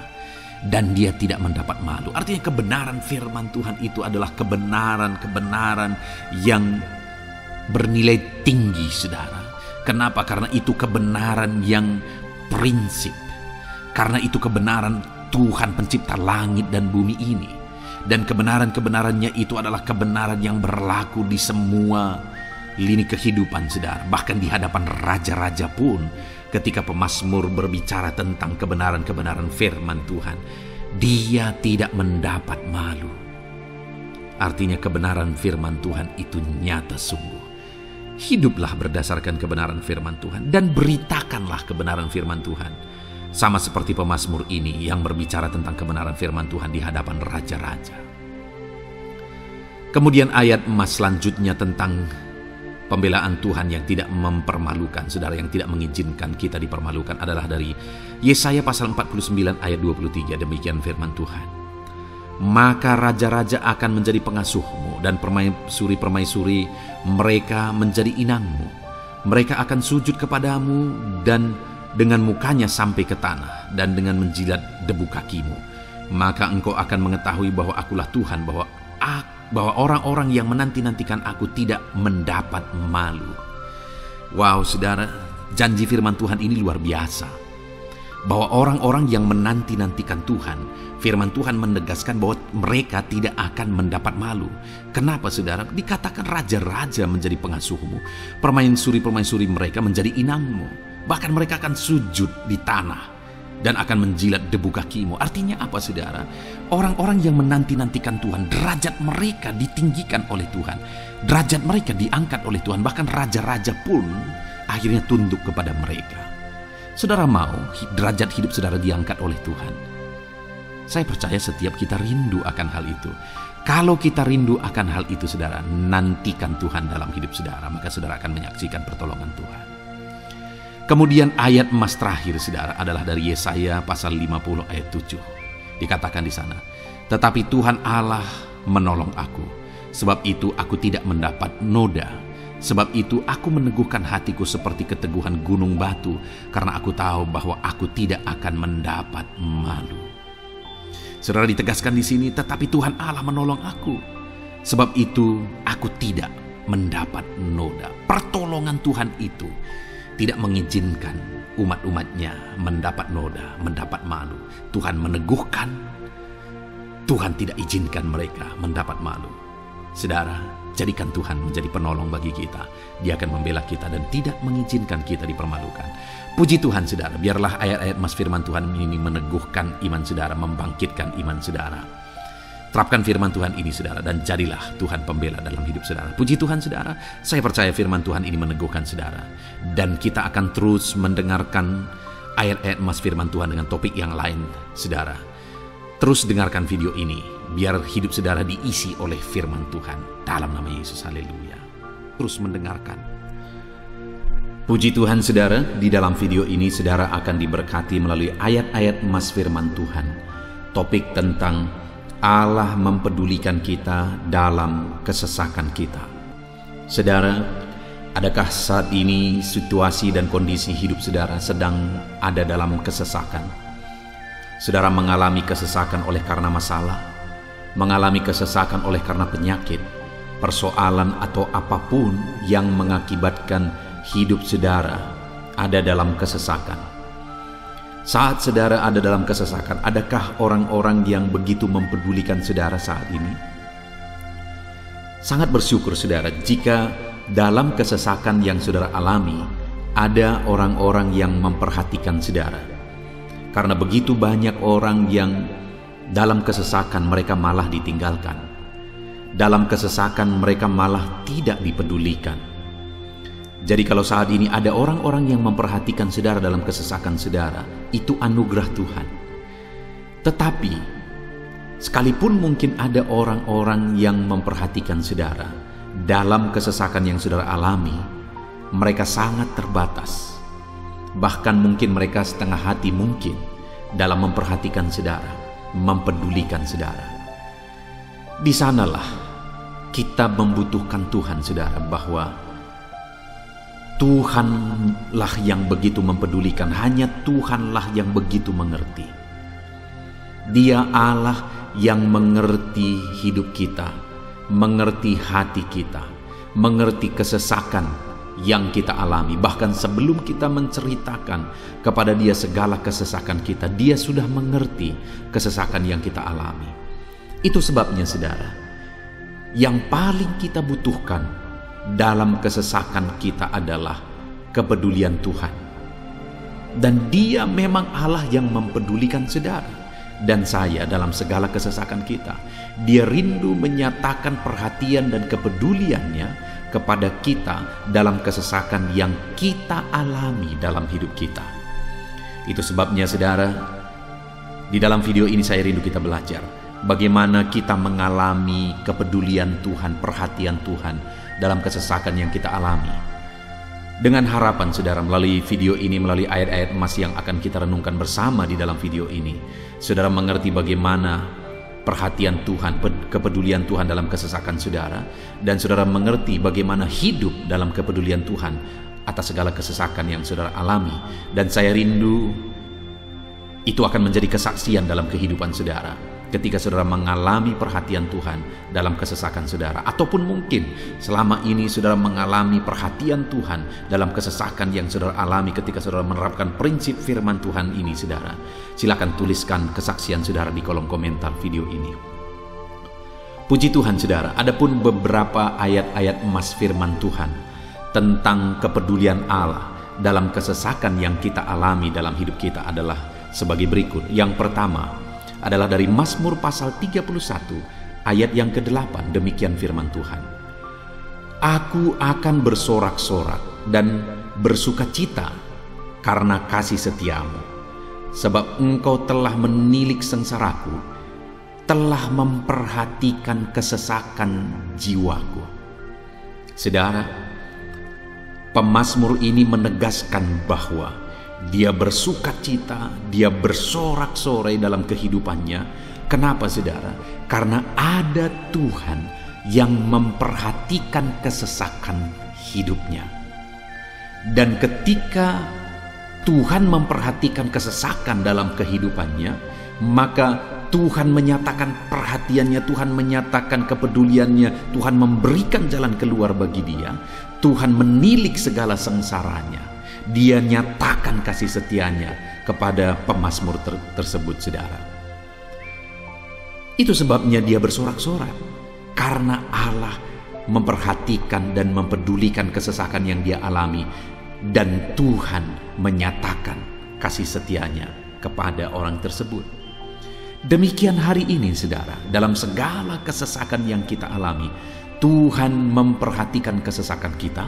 dan dia tidak mendapat malu. Artinya kebenaran firman Tuhan itu adalah kebenaran yang bernilai tinggi, saudara. Kenapa? Karena itu kebenaran yang prinsip. Karena itu kebenaran Tuhan pencipta langit dan bumi ini. Dan kebenaran-kebenarannya itu adalah kebenaran yang berlaku di semua lini kehidupan, saudara. Bahkan di hadapan raja-raja pun, ketika pemazmur berbicara tentang kebenaran-kebenaran firman Tuhan, dia tidak mendapat malu. Artinya kebenaran firman Tuhan itu nyata sungguh. Hiduplah berdasarkan kebenaran firman Tuhan dan beritakanlah kebenaran firman Tuhan. Sama seperti pemazmur ini yang berbicara tentang kebenaran firman Tuhan di hadapan raja-raja. Kemudian ayat emas selanjutnya tentang pembelaan Tuhan yang tidak mempermalukan, saudara, yang tidak mengizinkan kita dipermalukan adalah dari Yesaya pasal 49 ayat 23. Demikian firman Tuhan. Maka raja-raja akan menjadi pengasuhmu dan permaisuri-permaisuri mereka menjadi inangmu. Mereka akan sujud kepadamu dan dengan mukanya sampai ke tanah dan dengan menjilat debu kakimu. Maka engkau akan mengetahui bahwa akulah Tuhan, bahwa orang-orang yang menanti-nantikan aku tidak mendapat malu. Wow, saudara, janji firman Tuhan ini luar biasa. Bahwa orang-orang yang menanti-nantikan Tuhan, firman Tuhan menegaskan bahwa mereka tidak akan mendapat malu. Kenapa, saudara? Dikatakan raja-raja menjadi pengasuhmu, permaisuri-permaisuri mereka menjadi inangmu. Bahkan mereka akan sujud di tanah dan akan menjilat debu kakimu. Artinya apa, saudara? Orang-orang yang menanti-nantikan Tuhan, derajat mereka ditinggikan oleh Tuhan. Derajat mereka diangkat oleh Tuhan. Bahkan raja-raja pun akhirnya tunduk kepada mereka. Saudara mau derajat hidup saudara diangkat oleh Tuhan? Saya percaya setiap kita rindu akan hal itu. Kalau kita rindu akan hal itu, saudara, nantikan Tuhan dalam hidup saudara, maka saudara akan menyaksikan pertolongan Tuhan. Kemudian ayat emas terakhir, saudara, adalah dari Yesaya pasal 50 ayat 7. Dikatakan di sana, tetapi Tuhan Allah menolong aku, sebab itu aku tidak mendapat noda. Sebab itu aku meneguhkan hatiku seperti keteguhan gunung batu, karena aku tahu bahwa aku tidak akan mendapat malu. Saudara, ditegaskan di sini, tetapi Tuhan Allah menolong aku, sebab itu aku tidak mendapat noda. Pertolongan Tuhan itu tidak mengizinkan umat-umatnya mendapat noda, mendapat malu. Tuhan meneguhkan, Tuhan tidak izinkan mereka mendapat malu. Saudara, jadikan Tuhan menjadi penolong bagi kita. Dia akan membela kita dan tidak mengizinkan kita dipermalukan. Puji Tuhan, saudara, biarlah ayat-ayat mas firman Tuhan ini meneguhkan iman saudara, membangkitkan iman saudara. Terapkan firman Tuhan ini, saudara, dan jadilah Tuhan pembela dalam hidup saudara. Puji Tuhan, saudara, saya percaya firman Tuhan ini meneguhkan saudara. Dan kita akan terus mendengarkan ayat-ayat emas firman Tuhan dengan topik yang lain, saudara. Terus dengarkan video ini, biar hidup saudara diisi oleh firman Tuhan. Dalam nama Yesus, haleluya. Terus mendengarkan. Puji Tuhan, saudara, di dalam video ini saudara akan diberkati melalui ayat-ayat emas firman Tuhan. Topik tentang Allah mempedulikan kita dalam kesesakan kita. Saudara, adakah saat ini situasi dan kondisi hidup saudara sedang ada dalam kesesakan? Saudara mengalami kesesakan oleh karena masalah, mengalami kesesakan oleh karena penyakit, persoalan atau apapun yang mengakibatkan hidup saudara ada dalam kesesakan. Saat saudara ada dalam kesesakan, adakah orang-orang yang begitu mempedulikan saudara saat ini? Sangat bersyukur, saudara, jika dalam kesesakan yang saudara alami, ada orang-orang yang memperhatikan saudara. Karena begitu banyak orang yang dalam kesesakan mereka malah ditinggalkan. Dalam kesesakan mereka malah tidak dipedulikan. Jadi kalau saat ini ada orang-orang yang memperhatikan saudara dalam kesesakan saudara, itu anugerah Tuhan. Tetapi, sekalipun mungkin ada orang-orang yang memperhatikan saudara dalam kesesakan yang saudara alami, mereka sangat terbatas. Bahkan mungkin mereka setengah hati mungkin dalam memperhatikan saudara, mempedulikan saudara. Di sanalah kita membutuhkan Tuhan, saudara, bahwa Tuhanlah yang begitu mempedulikan, hanya Tuhanlah yang begitu mengerti. Dia Allah yang mengerti hidup kita, mengerti hati kita, mengerti kesesakan yang kita alami. Bahkan sebelum kita menceritakan kepada Dia segala kesesakan kita, Dia sudah mengerti kesesakan yang kita alami. Itu sebabnya saudara, yang paling kita butuhkan dalam kesesakan kita adalah kepedulian Tuhan. Dan Dia memang Allah yang mempedulikan saudara dan saya dalam segala kesesakan kita. Dia rindu menyatakan perhatian dan kepeduliannya kepada kita dalam kesesakan yang kita alami dalam hidup kita. Itu sebabnya saudara, di dalam video ini saya rindu kita belajar bagaimana kita mengalami kepedulian Tuhan, perhatian Tuhan dalam kesesakan yang kita alami. Dengan harapan saudara, melalui video ini, melalui ayat-ayat emas yang akan kita renungkan bersama di dalam video ini, saudara mengerti bagaimana perhatian Tuhan, kepedulian Tuhan dalam kesesakan saudara, dan saudara mengerti bagaimana hidup dalam kepedulian Tuhan atas segala kesesakan yang saudara alami. Dan saya rindu itu akan menjadi kesaksian dalam kehidupan saudara ketika saudara mengalami perhatian Tuhan dalam kesesakan saudara, ataupun mungkin selama ini saudara mengalami perhatian Tuhan dalam kesesakan yang saudara alami ketika saudara menerapkan prinsip firman Tuhan ini. Saudara, silakan tuliskan kesaksian saudara di kolom komentar video ini. Puji Tuhan saudara, adapun beberapa ayat-ayat emas firman Tuhan tentang kepedulian Allah dalam kesesakan yang kita alami dalam hidup kita adalah sebagai berikut. Yang pertama adalah dari Mazmur pasal 31 ayat yang ke-8. Demikian firman Tuhan. Aku akan bersorak-sorak dan bersukacita karena kasih setiamu, sebab engkau telah menilik sengsaraku, telah memperhatikan kesesakan jiwaku. Saudara, pemazmur ini menegaskan bahwa dia bersukacita, dia bersorak-sorai dalam kehidupannya. Kenapa saudara? Karena ada Tuhan yang memperhatikan kesesakan hidupnya. Dan ketika Tuhan memperhatikan kesesakan dalam kehidupannya, maka Tuhan menyatakan perhatiannya, Tuhan menyatakan kepeduliannya, Tuhan memberikan jalan keluar bagi dia, Tuhan menilik segala sengsaranya. Dia nyatakan kasih setianya kepada pemazmur tersebut saudara. Itu sebabnya dia bersorak-sorak, karena Allah memperhatikan dan mempedulikan kesesakan yang dia alami, dan Tuhan menyatakan kasih setianya kepada orang tersebut. Demikian hari ini saudara, dalam segala kesesakan yang kita alami, Tuhan memperhatikan kesesakan kita,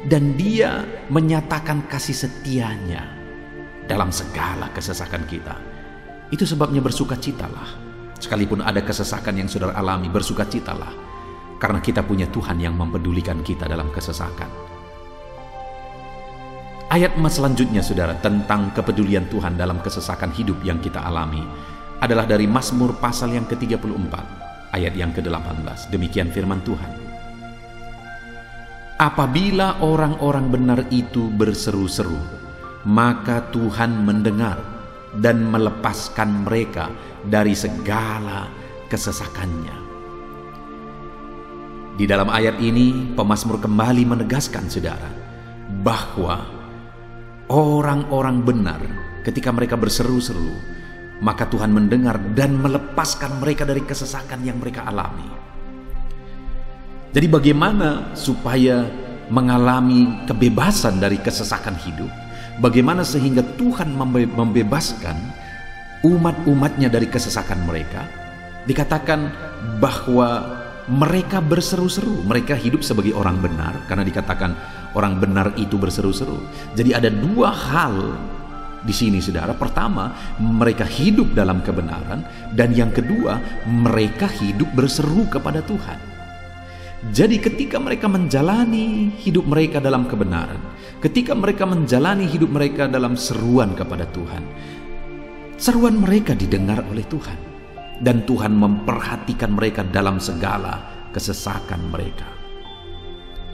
dan Dia menyatakan kasih setianya dalam segala kesesakan kita. Itu sebabnya bersukacitalah. Sekalipun ada kesesakan yang saudara alami, bersukacitalah, karena kita punya Tuhan yang mempedulikan kita dalam kesesakan. Ayat emas selanjutnya saudara tentang kepedulian Tuhan dalam kesesakan hidup yang kita alami adalah dari Mazmur pasal yang ke-34 ayat yang ke-18. Demikian firman Tuhan. Apabila orang-orang benar itu berseru-seru, maka Tuhan mendengar dan melepaskan mereka dari segala kesesakannya. Di dalam ayat ini, pemazmur kembali menegaskan saudara, bahwa orang-orang benar ketika mereka berseru-seru, maka Tuhan mendengar dan melepaskan mereka dari kesesakan yang mereka alami. Jadi bagaimana supaya mengalami kebebasan dari kesesakan hidup? Bagaimana sehingga Tuhan membebaskan umat-umatnya dari kesesakan mereka? Dikatakan bahwa mereka berseru-seru, mereka hidup sebagai orang benar, karena dikatakan orang benar itu berseru-seru. Jadi ada dua hal di sini saudara. Pertama, mereka hidup dalam kebenaran, dan yang kedua, mereka hidup berseru kepada Tuhan. Jadi ketika mereka menjalani hidup mereka dalam kebenaran, ketika mereka menjalani hidup mereka dalam seruan kepada Tuhan, seruan mereka didengar oleh Tuhan, dan Tuhan memperhatikan mereka dalam segala kesesakan mereka.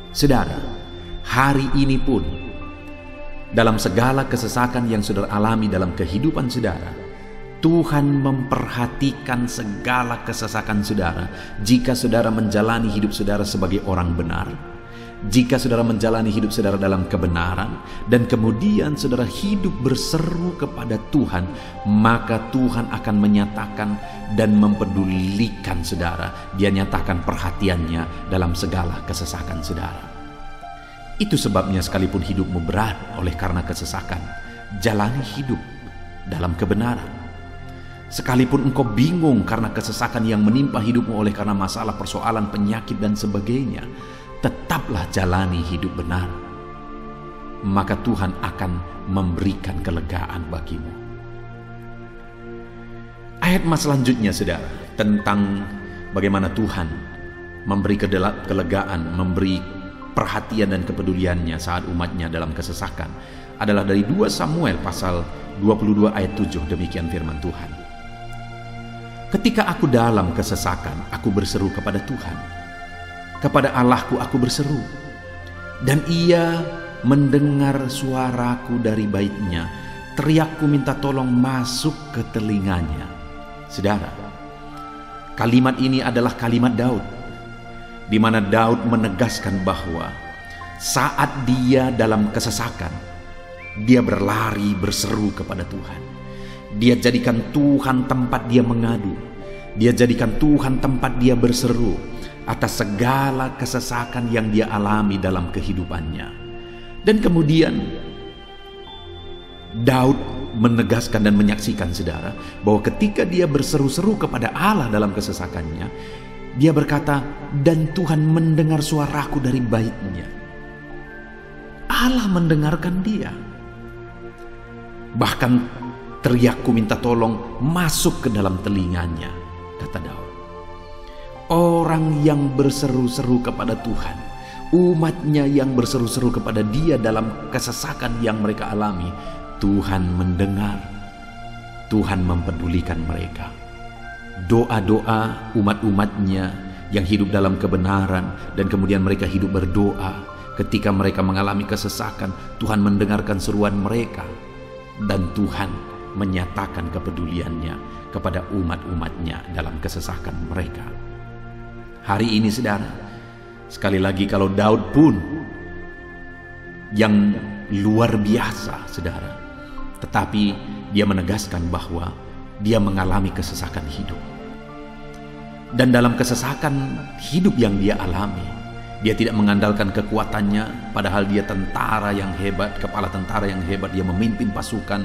Saudara, hari ini pun dalam segala kesesakan yang saudara alami dalam kehidupan saudara, Tuhan memperhatikan segala kesesakan saudara jika saudara menjalani hidup saudara sebagai orang benar. Jika saudara menjalani hidup saudara dalam kebenaran dan kemudian saudara hidup berseru kepada Tuhan, maka Tuhan akan menyatakan dan mempedulikan saudara. Dia nyatakan perhatiannya dalam segala kesesakan saudara. Itu sebabnya sekalipun hidupmu berat oleh karena kesesakan, jalani hidup dalam kebenaran. Sekalipun engkau bingung karena kesesakan yang menimpa hidupmu oleh karena masalah, persoalan, penyakit dan sebagainya, tetaplah jalani hidup benar. Maka Tuhan akan memberikan kelegaan bagimu. Ayat selanjutnya saudara, tentang bagaimana Tuhan memberi kelegaan, memberi perhatian dan kepeduliannya saat umatnya dalam kesesakan, adalah dari 2 Samuel pasal 22 ayat 7. Demikian firman Tuhan. Ketika aku dalam kesesakan, aku berseru kepada Tuhan. Kepada Allahku aku berseru, dan Ia mendengar suaraku dari baitnya. Teriakku minta tolong masuk ke telinganya. Saudara, kalimat ini adalah kalimat Daud, di mana Daud menegaskan bahwa saat dia dalam kesesakan, dia berlari berseru kepada Tuhan. Dia jadikan Tuhan tempat dia mengadu. Dia jadikan Tuhan tempat dia berseru atas segala kesesakan yang dia alami dalam kehidupannya. Dan kemudian Daud menegaskan dan menyaksikan saudara bahwa ketika dia berseru-seru kepada Allah dalam kesesakannya, dia berkata, dan Tuhan mendengar suaraku dari baitnya. Allah mendengarkan dia. Bahkan teriakku minta tolong masuk ke dalam telinganya, kata Daud. Orang yang berseru-seru kepada Tuhan, umatnya yang berseru-seru kepada dia dalam kesesakan yang mereka alami, Tuhan mendengar, Tuhan mempedulikan mereka. Doa-doa umat-umatnya yang hidup dalam kebenaran dan kemudian mereka hidup berdoa, ketika mereka mengalami kesesakan, Tuhan mendengarkan seruan mereka dan Tuhan menyatakan kepeduliannya kepada umat-umatnya dalam kesesakan mereka. Hari ini saudara, sekali lagi kalau Daud pun yang luar biasa saudara, tetapi dia menegaskan bahwa dia mengalami kesesakan hidup. Dan dalam kesesakan hidup yang dia alami, dia tidak mengandalkan kekuatannya, padahal dia tentara yang hebat, kepala tentara yang hebat, dia memimpin pasukan,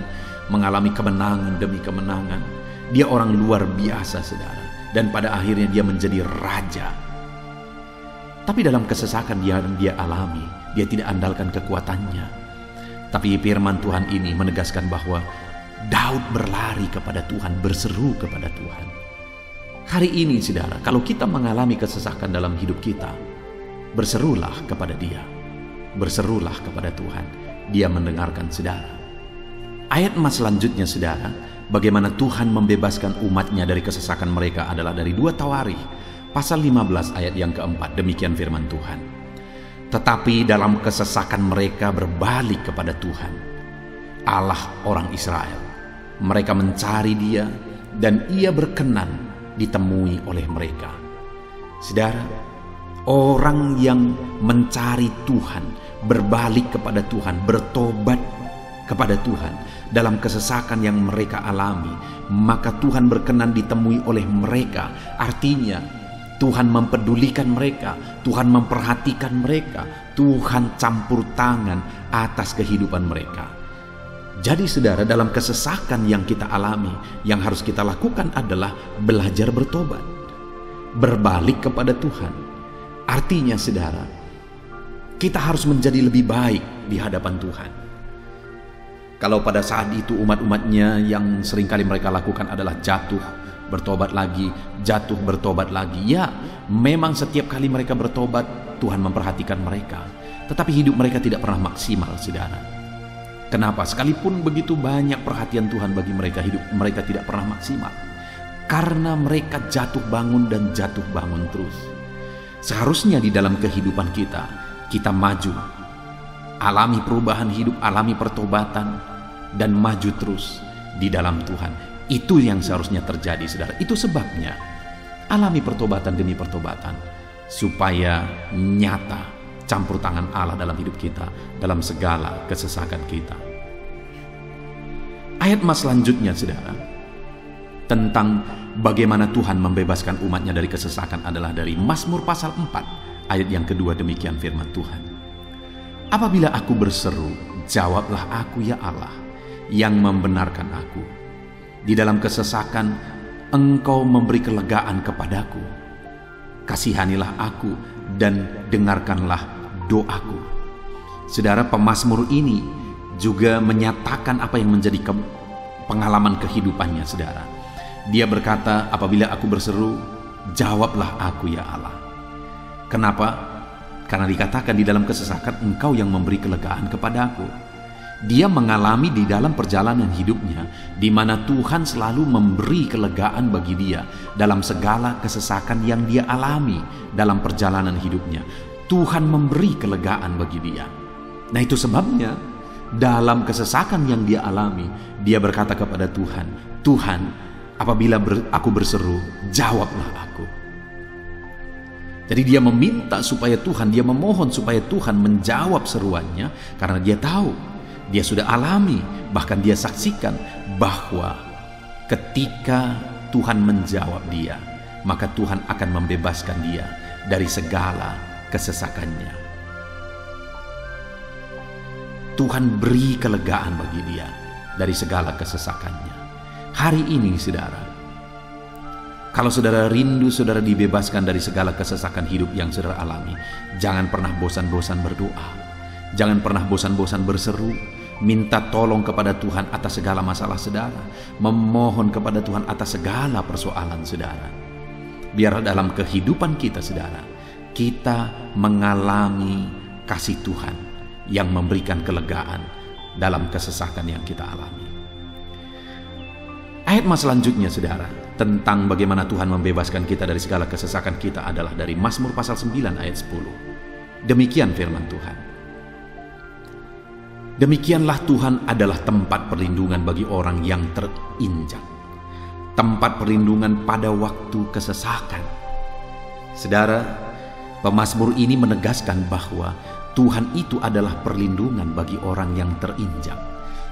mengalami kemenangan demi kemenangan. Dia orang luar biasa saudara, dan pada akhirnya dia menjadi raja. Tapi dalam kesesakan yang dia alami, dia tidak andalkan kekuatannya. Tapi firman Tuhan ini menegaskan bahwa Daud berlari kepada Tuhan, berseru kepada Tuhan. Hari ini saudara, kalau kita mengalami kesesakan dalam hidup kita, berserulah kepada Dia, berserulah kepada Tuhan. Dia mendengarkan saudara. Ayat selanjutnya saudara, bagaimana Tuhan membebaskan umatnya dari kesesakan mereka adalah dari 2 Tawarikh pasal 15 ayat yang keempat. Demikian firman Tuhan. Tetapi dalam kesesakan mereka berbalik kepada Tuhan, Allah orang Israel. Mereka mencari Dia dan Ia berkenan ditemui oleh mereka. Saudara, orang yang mencari Tuhan, berbalik kepada Tuhan, bertobat kepada Tuhan dalam kesesakan yang mereka alami, maka Tuhan berkenan ditemui oleh mereka. Artinya Tuhan mempedulikan mereka, Tuhan memperhatikan mereka, Tuhan campur tangan atas kehidupan mereka. Jadi saudara, dalam kesesakan yang kita alami, yang harus kita lakukan adalah belajar bertobat, berbalik kepada Tuhan. Artinya saudara, kita harus menjadi lebih baik di hadapan Tuhan. Kalau pada saat itu umat-umatnya yang seringkali mereka lakukan adalah jatuh, bertobat lagi, jatuh, bertobat lagi. Ya, memang setiap kali mereka bertobat, Tuhan memperhatikan mereka. Tetapi hidup mereka tidak pernah maksimal, saudara. Kenapa? Sekalipun begitu banyak perhatian Tuhan bagi mereka, hidup mereka tidak pernah maksimal. Karena mereka jatuh bangun dan jatuh bangun terus. Seharusnya di dalam kehidupan kita maju, alami perubahan hidup, alami pertobatan, dan maju terus di dalam Tuhan. Itu yang seharusnya terjadi, saudara. Itu sebabnya alami pertobatan demi pertobatan, supaya nyata campur tangan Allah dalam hidup kita, dalam segala kesesakan kita. Ayat mas selanjutnya, saudara, tentang bagaimana Tuhan membebaskan umatnya dari kesesakan adalah dari Mazmur pasal 4 ayat yang kedua. Demikian firman Tuhan. Apabila aku berseru, jawablah aku ya Allah, yang membenarkan aku. Di dalam kesesakan Engkau memberi kelegaan kepadaku. Kasihanilah aku dan dengarkanlah doaku. Saudara, pemazmur ini juga menyatakan apa yang menjadi pengalaman kehidupannya, saudara. Dia berkata, apabila aku berseru, jawablah aku ya Allah. Kenapa? Karena dikatakan di dalam kesesakan Engkau yang memberi kelegaan kepadaku. Dia mengalami di dalam perjalanan hidupnya, di mana Tuhan selalu memberi kelegaan bagi dia dalam segala kesesakan yang dia alami dalam perjalanan hidupnya. Tuhan memberi kelegaan bagi dia. Nah, itu sebabnya dalam kesesakan yang dia alami, dia berkata kepada Tuhan, Tuhan, apabila aku berseru, jawablah aku. Jadi dia meminta supaya Tuhan, dia memohon supaya Tuhan menjawab seruannya, karena dia tahu, dia sudah alami, bahkan dia saksikan bahwa ketika Tuhan menjawab dia, maka Tuhan akan membebaskan dia dari segala kesesakannya. Tuhan beri kelegaan bagi dia dari segala kesesakannya. Hari ini, saudara, kalau saudara rindu saudara dibebaskan dari segala kesesakan hidup yang saudara alami, jangan pernah bosan-bosan berdoa. Jangan pernah bosan-bosan berseru, minta tolong kepada Tuhan atas segala masalah saudara, memohon kepada Tuhan atas segala persoalan saudara. Biar dalam kehidupan kita, saudara, kita mengalami kasih Tuhan yang memberikan kelegaan dalam kesesakan yang kita alami. Ayat mas selanjutnya, saudara, tentang bagaimana Tuhan membebaskan kita dari segala kesesakan kita adalah dari Mazmur pasal 9 ayat 10. Demikian firman Tuhan. Demikianlah Tuhan adalah tempat perlindungan bagi orang yang terinjak, tempat perlindungan pada waktu kesesakan. Saudara, pemazmur ini menegaskan bahwa Tuhan itu adalah perlindungan bagi orang yang terinjak.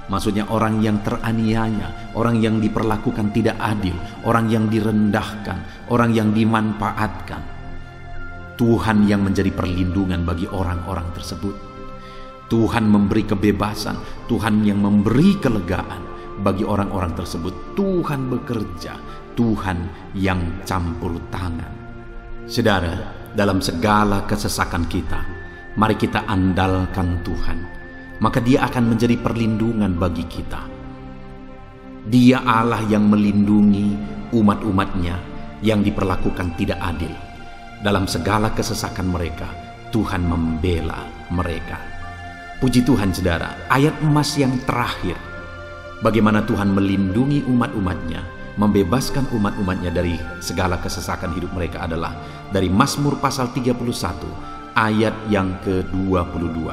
Maksudnya orang yang teraniaya, orang yang diperlakukan tidak adil, orang yang direndahkan, orang yang dimanfaatkan. Tuhan yang menjadi perlindungan bagi orang-orang tersebut. Tuhan memberi kebebasan, Tuhan yang memberi kelegaan bagi orang-orang tersebut. Tuhan bekerja, Tuhan yang campur tangan. Saudara, dalam segala kesesakan kita, mari kita andalkan Tuhan, maka Dia akan menjadi perlindungan bagi kita. Dia Allah yang melindungi umat-umatnya yang diperlakukan tidak adil. Dalam segala kesesakan mereka, Tuhan membela mereka. Puji Tuhan, saudara, ayat emas yang terakhir, bagaimana Tuhan melindungi umat-umatnya, membebaskan umat-umatnya dari segala kesesakan hidup mereka adalah dari Mazmur pasal 31 ayat yang ke-22.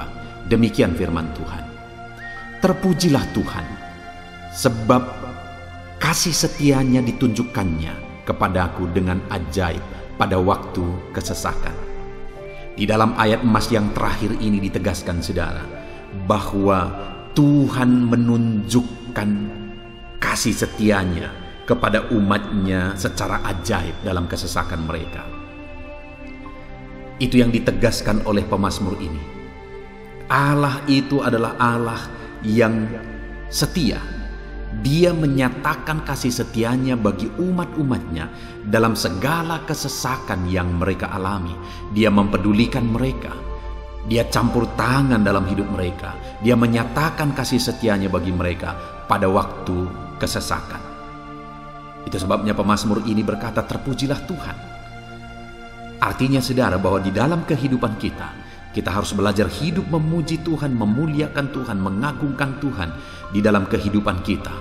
Demikian firman Tuhan. Terpujilah Tuhan, sebab kasih setianya ditunjukkannya kepadaku dengan ajaib pada waktu kesesakan. Di dalam ayat emas yang terakhir ini ditegaskan, saudara, bahwa Tuhan menunjukkan kasih setianya kepada umatnya secara ajaib dalam kesesakan mereka. Itu yang ditegaskan oleh pemazmur ini. Allah itu adalah Allah yang setia. Dia menyatakan kasih setianya bagi umat-umatnya dalam segala kesesakan yang mereka alami. Dia mempedulikan mereka. Dia campur tangan dalam hidup mereka. Dia menyatakan kasih setianya bagi mereka pada waktu kesesakan. Itu sebabnya pemazmur ini berkata, terpujilah Tuhan. Artinya, saudara, bahwa di dalam kehidupan kita harus belajar hidup memuji Tuhan, memuliakan Tuhan, mengagungkan Tuhan di dalam kehidupan kita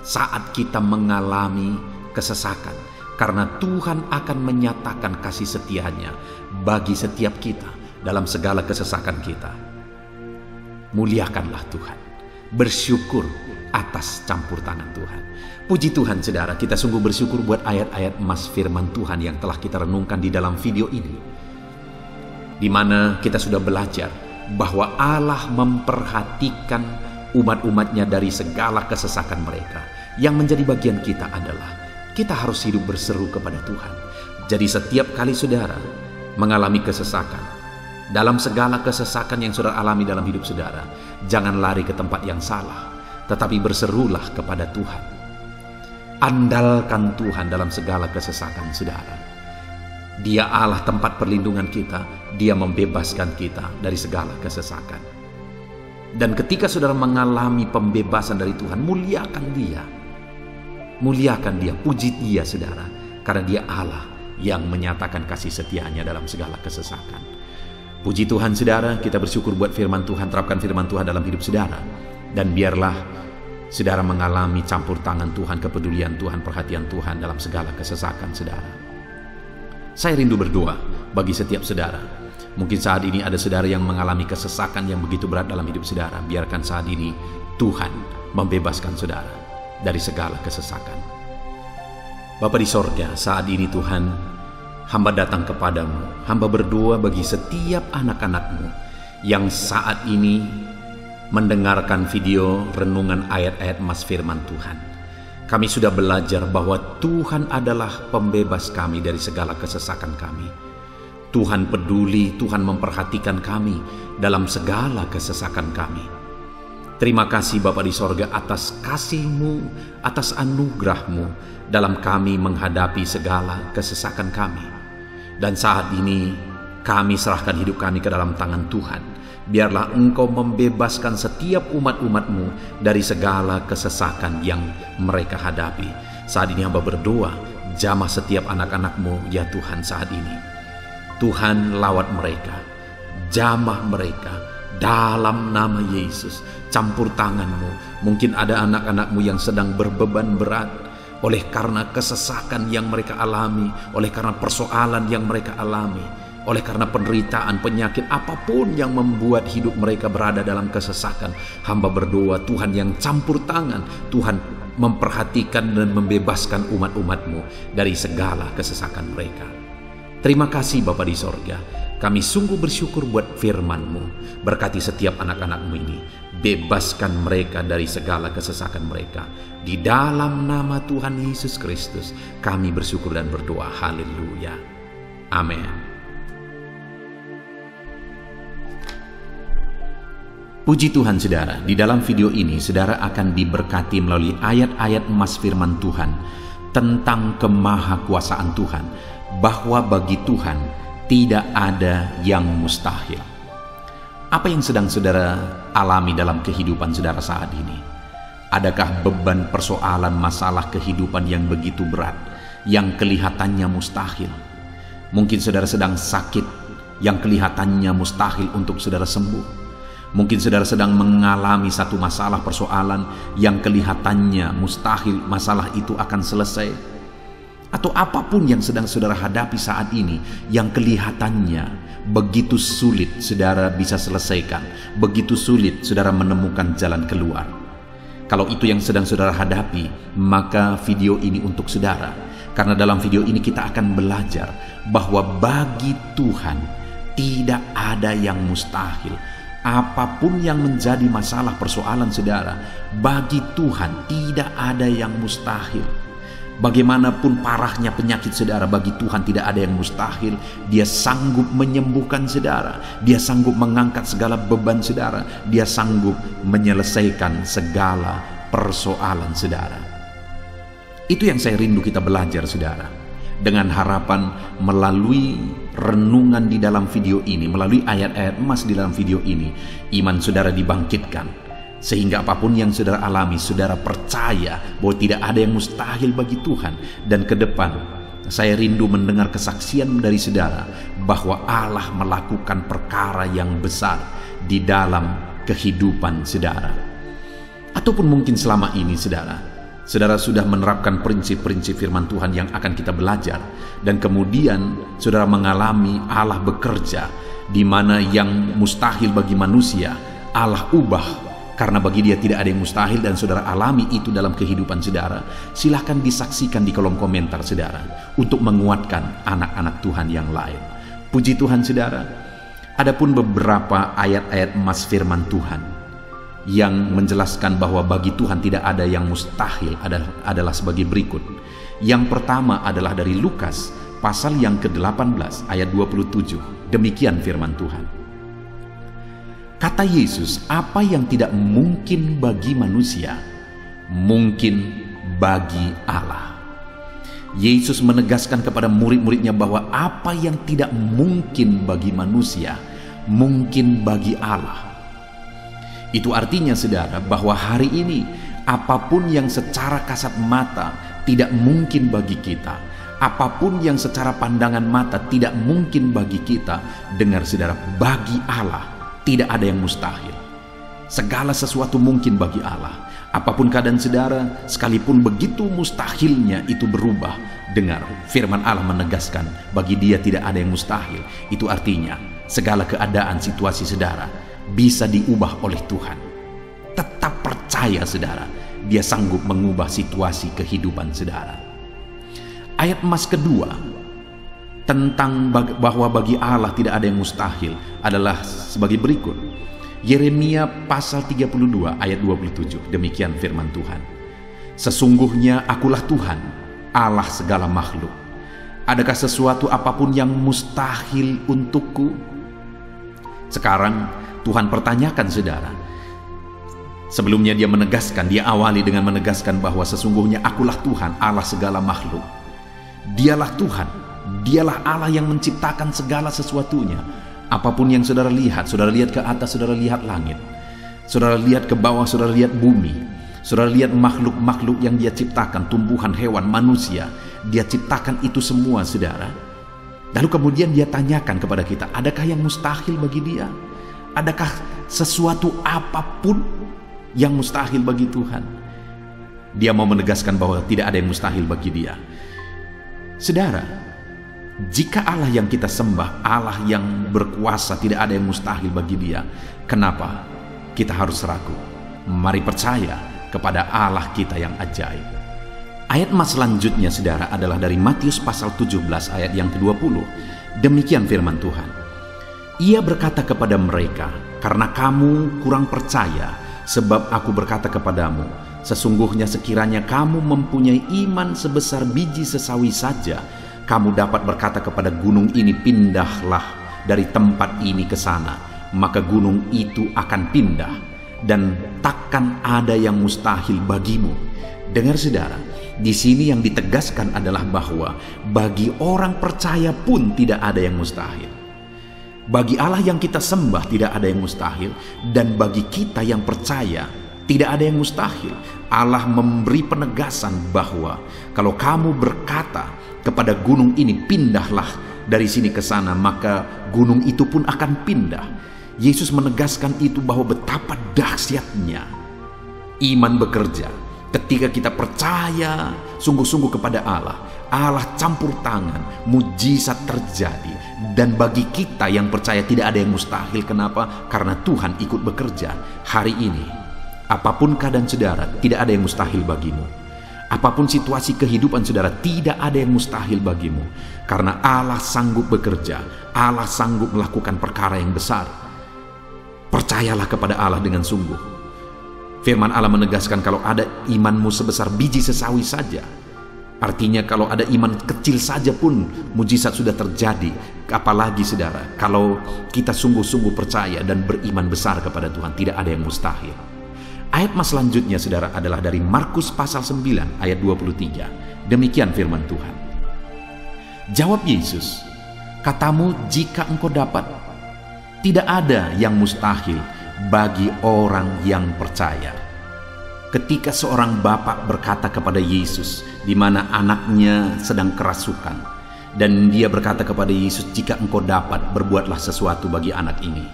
saat kita mengalami kesesakan. Karena Tuhan akan menyatakan kasih setianya bagi setiap kita dalam segala kesesakan kita. Muliakanlah Tuhan, bersyukur atas campur tangan Tuhan. Puji Tuhan saudara, kita sungguh bersyukur buat ayat-ayat emas firman Tuhan yang telah kita renungkan di dalam video ini, di mana kita sudah belajar bahwa Allah memperhatikan umat-umatnya dari segala kesesakan mereka. Yang menjadi bagian kita adalah kita harus hidup berseru kepada Tuhan. Jadi setiap kali saudara mengalami kesesakan, dalam segala kesesakan yang saudara alami dalam hidup saudara, jangan lari ke tempat yang salah, tetapi berserulah kepada Tuhan. Andalkan Tuhan dalam segala kesesakan saudara. Dia Allah tempat perlindungan kita, Dia membebaskan kita dari segala kesesakan. Dan ketika saudara mengalami pembebasan dari Tuhan, muliakan Dia. Muliakan Dia, puji Dia saudara, karena Dia Allah yang menyatakan kasih setianya dalam segala kesesakan. Puji Tuhan saudara, kita bersyukur buat firman Tuhan. Terapkan firman Tuhan dalam hidup saudara, dan biarlah saudara mengalami campur tangan Tuhan, kepedulian Tuhan, perhatian Tuhan dalam segala kesesakan saudara. Saya rindu berdoa bagi setiap saudara. Mungkin saat ini ada saudara yang mengalami kesesakan yang begitu berat dalam hidup saudara. Biarkan saat ini Tuhan membebaskan saudara dari segala kesesakan. Bapa di sorga, saat ini Tuhan, hamba datang kepadamu, hamba berdoa bagi setiap anak-anakmu yang saat ini mendengarkan video renungan ayat-ayat emas firman Tuhan. Kami sudah belajar bahwa Tuhan adalah pembebas kami dari segala kesesakan kami. Tuhan peduli, Tuhan memperhatikan kami dalam segala kesesakan kami. Terima kasih Bapa di sorga atas kasih-Mu, atas anugerah-Mu dalam kami menghadapi segala kesesakan kami. Dan saat ini kami serahkan hidup kami ke dalam tangan Tuhan. Biarlah Engkau membebaskan setiap umat-umat-Mu dari segala kesesakan yang mereka hadapi. Saat ini hamba berdoa, jamah setiap anak-anak-Mu ya Tuhan saat ini. Tuhan lawat mereka, jamah mereka dalam nama Yesus. Campur tangan-Mu. Mungkin ada anak-anak-Mu yang sedang berbeban berat oleh karena kesesakan yang mereka alami, oleh karena persoalan yang mereka alami, oleh karena penderitaan, penyakit, apapun yang membuat hidup mereka berada dalam kesesakan. Hamba berdoa Tuhan yang campur tangan, Tuhan memperhatikan dan membebaskan umat-umat-Mu dari segala kesesakan mereka. Terima kasih Bapa di sorga, kami sungguh bersyukur buat firman-Mu. Berkati setiap anak-anak-Mu ini, bebaskan mereka dari segala kesesakan mereka. Di dalam nama Tuhan Yesus Kristus kami bersyukur dan berdoa. Haleluya. Amin. Puji Tuhan saudara, di dalam video ini saudara akan diberkati melalui ayat-ayat emas firman Tuhan tentang kemahakuasaan Tuhan, bahwa bagi Tuhan tidak ada yang mustahil. Apa yang sedang saudara alami dalam kehidupan saudara saat ini? Adakah beban, persoalan, masalah kehidupan yang begitu berat, yang kelihatannya mustahil? Mungkin saudara sedang sakit, yang kelihatannya mustahil untuk saudara sembuh. Mungkin saudara sedang mengalami satu masalah, persoalan yang kelihatannya mustahil masalah itu akan selesai. Atau apapun yang sedang saudara hadapi saat ini, yang kelihatannya begitu sulit saudara bisa selesaikan, begitu sulit saudara menemukan jalan keluar. Kalau itu yang sedang saudara hadapi, maka video ini untuk saudara. Karena dalam video ini kita akan belajar bahwa bagi Tuhan tidak ada yang mustahil. Apapun yang menjadi masalah persoalan saudara, bagi Tuhan tidak ada yang mustahil. Bagaimanapun parahnya penyakit saudara, bagi Tuhan tidak ada yang mustahil. Dia sanggup menyembuhkan saudara, Dia sanggup mengangkat segala beban saudara, Dia sanggup menyelesaikan segala persoalan saudara. Itu yang saya rindu kita belajar saudara. Dengan harapan melalui renungan di dalam video ini, melalui ayat-ayat emas di dalam video ini, iman saudara dibangkitkan. Sehingga apapun yang saudara alami, saudara percaya bahwa tidak ada yang mustahil bagi Tuhan. Dan ke depan saya rindu mendengar kesaksian dari saudara bahwa Allah melakukan perkara yang besar di dalam kehidupan saudara. Ataupun mungkin selama ini saudara sudah menerapkan prinsip-prinsip firman Tuhan yang akan kita belajar, dan kemudian saudara mengalami Allah bekerja di mana yang mustahil bagi manusia, Allah ubah karena bagi Dia tidak ada yang mustahil dan saudara alami itu dalam kehidupan saudara, silahkan disaksikan di kolom komentar saudara untuk menguatkan anak-anak Tuhan yang lain. Puji Tuhan saudara. Adapun beberapa ayat-ayat emas firman Tuhan yang menjelaskan bahwa bagi Tuhan tidak ada yang mustahil adalah sebagai berikut. Yang pertama adalah dari Lukas pasal yang ke-18 ayat 27. Demikian firman Tuhan. Kata Yesus, apa yang tidak mungkin bagi manusia, mungkin bagi Allah. Yesus menegaskan kepada murid-muridnya bahwa apa yang tidak mungkin bagi manusia, mungkin bagi Allah. Itu artinya saudara bahwa hari ini apapun yang secara kasat mata tidak mungkin bagi kita, apapun yang secara pandangan mata tidak mungkin bagi kita, dengar saudara, bagi Allah tidak ada yang mustahil. Segala sesuatu mungkin bagi Allah. Apapun keadaan saudara, sekalipun begitu mustahilnya itu berubah, dengar firman Allah menegaskan bagi Dia tidak ada yang mustahil. Itu artinya segala keadaan situasi saudara bisa diubah oleh Tuhan. Tetap percaya saudara, Dia sanggup mengubah situasi kehidupan saudara. Ayat emas kedua tentang bahwa bagi Allah tidak ada yang mustahil adalah sebagai berikut. Yeremia pasal 32 ayat 27. Demikian firman Tuhan. Sesungguhnya akulah Tuhan, Allah segala makhluk. Adakah sesuatu apapun yang mustahil untukku? Sekarang Tuhan pertanyakan saudara. Sebelumnya Dia menegaskan, Dia awali dengan menegaskan bahwa sesungguhnya akulah Tuhan, Allah segala makhluk. Dialah Tuhan, Dialah Allah yang menciptakan segala sesuatunya. Apapun yang saudara lihat ke atas, saudara lihat langit, saudara lihat ke bawah, saudara lihat bumi, saudara lihat makhluk-makhluk yang Dia ciptakan, tumbuhan, hewan, manusia, Dia ciptakan itu semua saudara. Lalu kemudian Dia tanyakan kepada kita, adakah yang mustahil bagi Dia? Adakah sesuatu apapun yang mustahil bagi Tuhan? Dia mau menegaskan bahwa tidak ada yang mustahil bagi Dia. Saudara, jika Allah yang kita sembah, Allah yang berkuasa, tidak ada yang mustahil bagi Dia, kenapa kita harus ragu? Mari percaya kepada Allah kita yang ajaib. Ayat emas selanjutnya saudara adalah dari Matius pasal 17 ayat yang ke-20. Demikian firman Tuhan. Ia berkata kepada mereka, karena kamu kurang percaya, sebab aku berkata kepadamu, sesungguhnya sekiranya kamu mempunyai iman sebesar biji sesawi saja, kamu dapat berkata kepada gunung ini, pindahlah dari tempat ini ke sana, maka gunung itu akan pindah, dan takkan ada yang mustahil bagimu. Dengar saudara, di sini yang ditegaskan adalah bahwa bagi orang percaya pun tidak ada yang mustahil. Bagi Allah yang kita sembah tidak ada yang mustahil, dan bagi kita yang percaya tidak ada yang mustahil. Allah memberi penegasan bahwa kalau kamu berkata kepada gunung ini, pindahlah dari sini ke sana, maka gunung itu pun akan pindah. Yesus menegaskan itu bahwa betapa dahsyatnya iman bekerja. Ketika kita percaya sungguh-sungguh kepada Allah, Allah campur tangan, mujizat terjadi. Dan bagi kita yang percaya tidak ada yang mustahil. Kenapa? Karena Tuhan ikut bekerja. Hari ini, apapun keadaan saudara, tidak ada yang mustahil bagimu. Apapun situasi kehidupan saudara, tidak ada yang mustahil bagimu. Karena Allah sanggup bekerja, Allah sanggup melakukan perkara yang besar. Percayalah kepada Allah dengan sungguh. Firman Allah menegaskan kalau ada imanmu sebesar biji sesawi saja. Artinya kalau ada iman kecil saja pun mujizat sudah terjadi. Apalagi saudara, kalau kita sungguh-sungguh percaya dan beriman besar kepada Tuhan, tidak ada yang mustahil. Ayat mas selanjutnya saudara adalah dari Markus pasal 9 ayat 23. Demikian firman Tuhan. Jawab Yesus, katamu jika engkau dapat, tidak ada yang mustahil bagi orang yang percaya. Ketika seorang bapak berkata kepada Yesus, di mana anaknya sedang kerasukan, dan dia berkata kepada Yesus, jika engkau dapat, berbuatlah sesuatu bagi anak ini.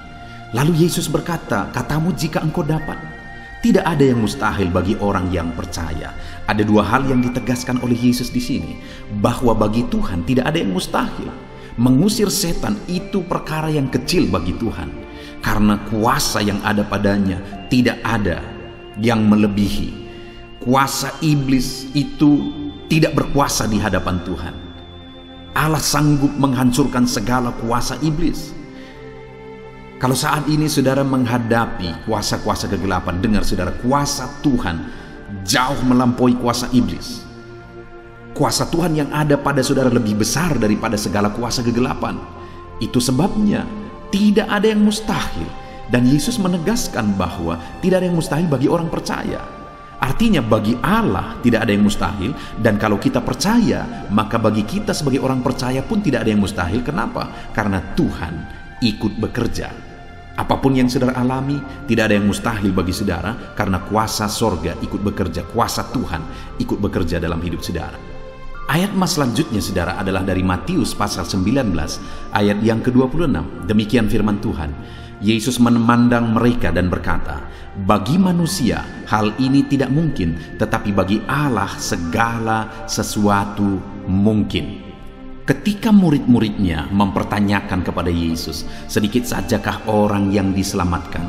Lalu Yesus berkata, katamu jika engkau dapat. Tidak ada yang mustahil bagi orang yang percaya. Ada dua hal yang ditegaskan oleh Yesus di sini, bahwa bagi Tuhan tidak ada yang mustahil. Mengusir setan itu perkara yang kecil bagi Tuhan. karena kuasa yang ada padanya tidak ada yang melebihi. Kuasa iblis itu tidak berkuasa di hadapan Tuhan. Allah sanggup menghancurkan segala kuasa iblis. Kalau saat ini saudara menghadapi kuasa-kuasa kegelapan, dengar saudara, kuasa Tuhan jauh melampaui kuasa iblis. Kuasa Tuhan yang ada pada saudara lebih besar daripada segala kuasa kegelapan. Itu sebabnya tidak ada yang mustahil. Dan Yesus menegaskan bahwa tidak ada yang mustahil bagi orang percaya. Artinya bagi Allah tidak ada yang mustahil. Dan kalau kita percaya, maka bagi kita sebagai orang percaya pun tidak ada yang mustahil. Kenapa? Karena Tuhan ikut bekerja. Apapun yang saudara alami, tidak ada yang mustahil bagi saudara, karena kuasa sorga ikut bekerja, kuasa Tuhan ikut bekerja dalam hidup saudara. Ayat selanjutnya saudara adalah dari Matius pasal 19 ayat yang ke-26. Demikian firman Tuhan. Yesus memandang mereka dan berkata, bagi manusia hal ini tidak mungkin, tetapi bagi Allah segala sesuatu mungkin. Ketika murid-muridnya mempertanyakan kepada Yesus, sedikit sajakah orang yang diselamatkan?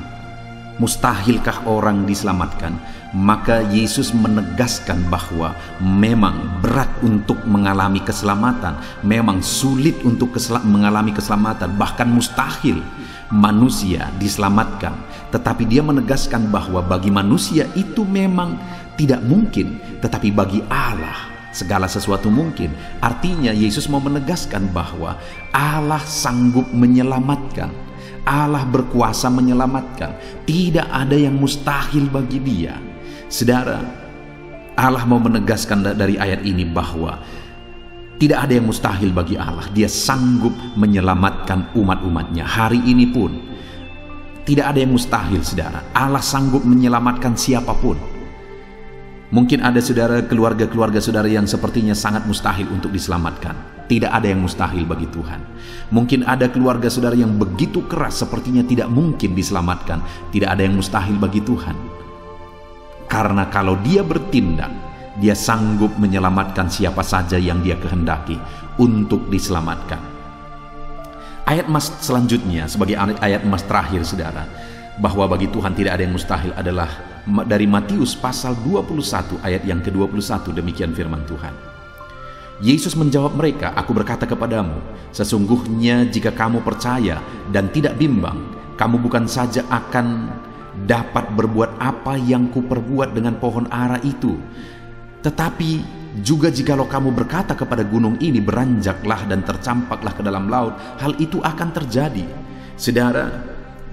Mustahilkah orang diselamatkan? Maka Yesus menegaskan bahwa memang berat untuk mengalami keselamatan, memang sulit untuk mengalami keselamatan, bahkan mustahil manusia diselamatkan. Tetapi dia menegaskan bahwa bagi manusia itu memang tidak mungkin, tetapi bagi Allah segala sesuatu mungkin. Artinya Yesus mau menegaskan bahwa Allah sanggup menyelamatkan. Allah berkuasa menyelamatkan. Tidak ada yang mustahil bagi Dia. Saudara, Allah mau menegaskan dari ayat ini bahwa tidak ada yang mustahil bagi Allah. Dia sanggup menyelamatkan umat-umatnya. Hari ini pun tidak ada yang mustahil, saudara. Allah sanggup menyelamatkan siapapun. Mungkin ada saudara, keluarga-keluarga saudara yang sepertinya sangat mustahil untuk diselamatkan. Tidak ada yang mustahil bagi Tuhan. Mungkin ada keluarga saudara yang begitu keras, sepertinya tidak mungkin diselamatkan. Tidak ada yang mustahil bagi Tuhan. Karena kalau Dia bertindak, Dia sanggup menyelamatkan siapa saja yang Dia kehendaki untuk diselamatkan. Ayat emas selanjutnya sebagai ayat emas terakhir saudara, bahwa bagi Tuhan tidak ada yang mustahil adalah dari Matius pasal 21 ayat yang ke-21. Demikian firman Tuhan. Yesus menjawab mereka, aku berkata kepadamu, sesungguhnya jika kamu percaya dan tidak bimbang, kamu bukan saja akan dapat berbuat apa yang kuperbuat dengan pohon ara itu, tetapi juga jikalau kamu berkata kepada gunung ini, beranjaklah dan tercampaklah ke dalam laut, hal itu akan terjadi. Saudara,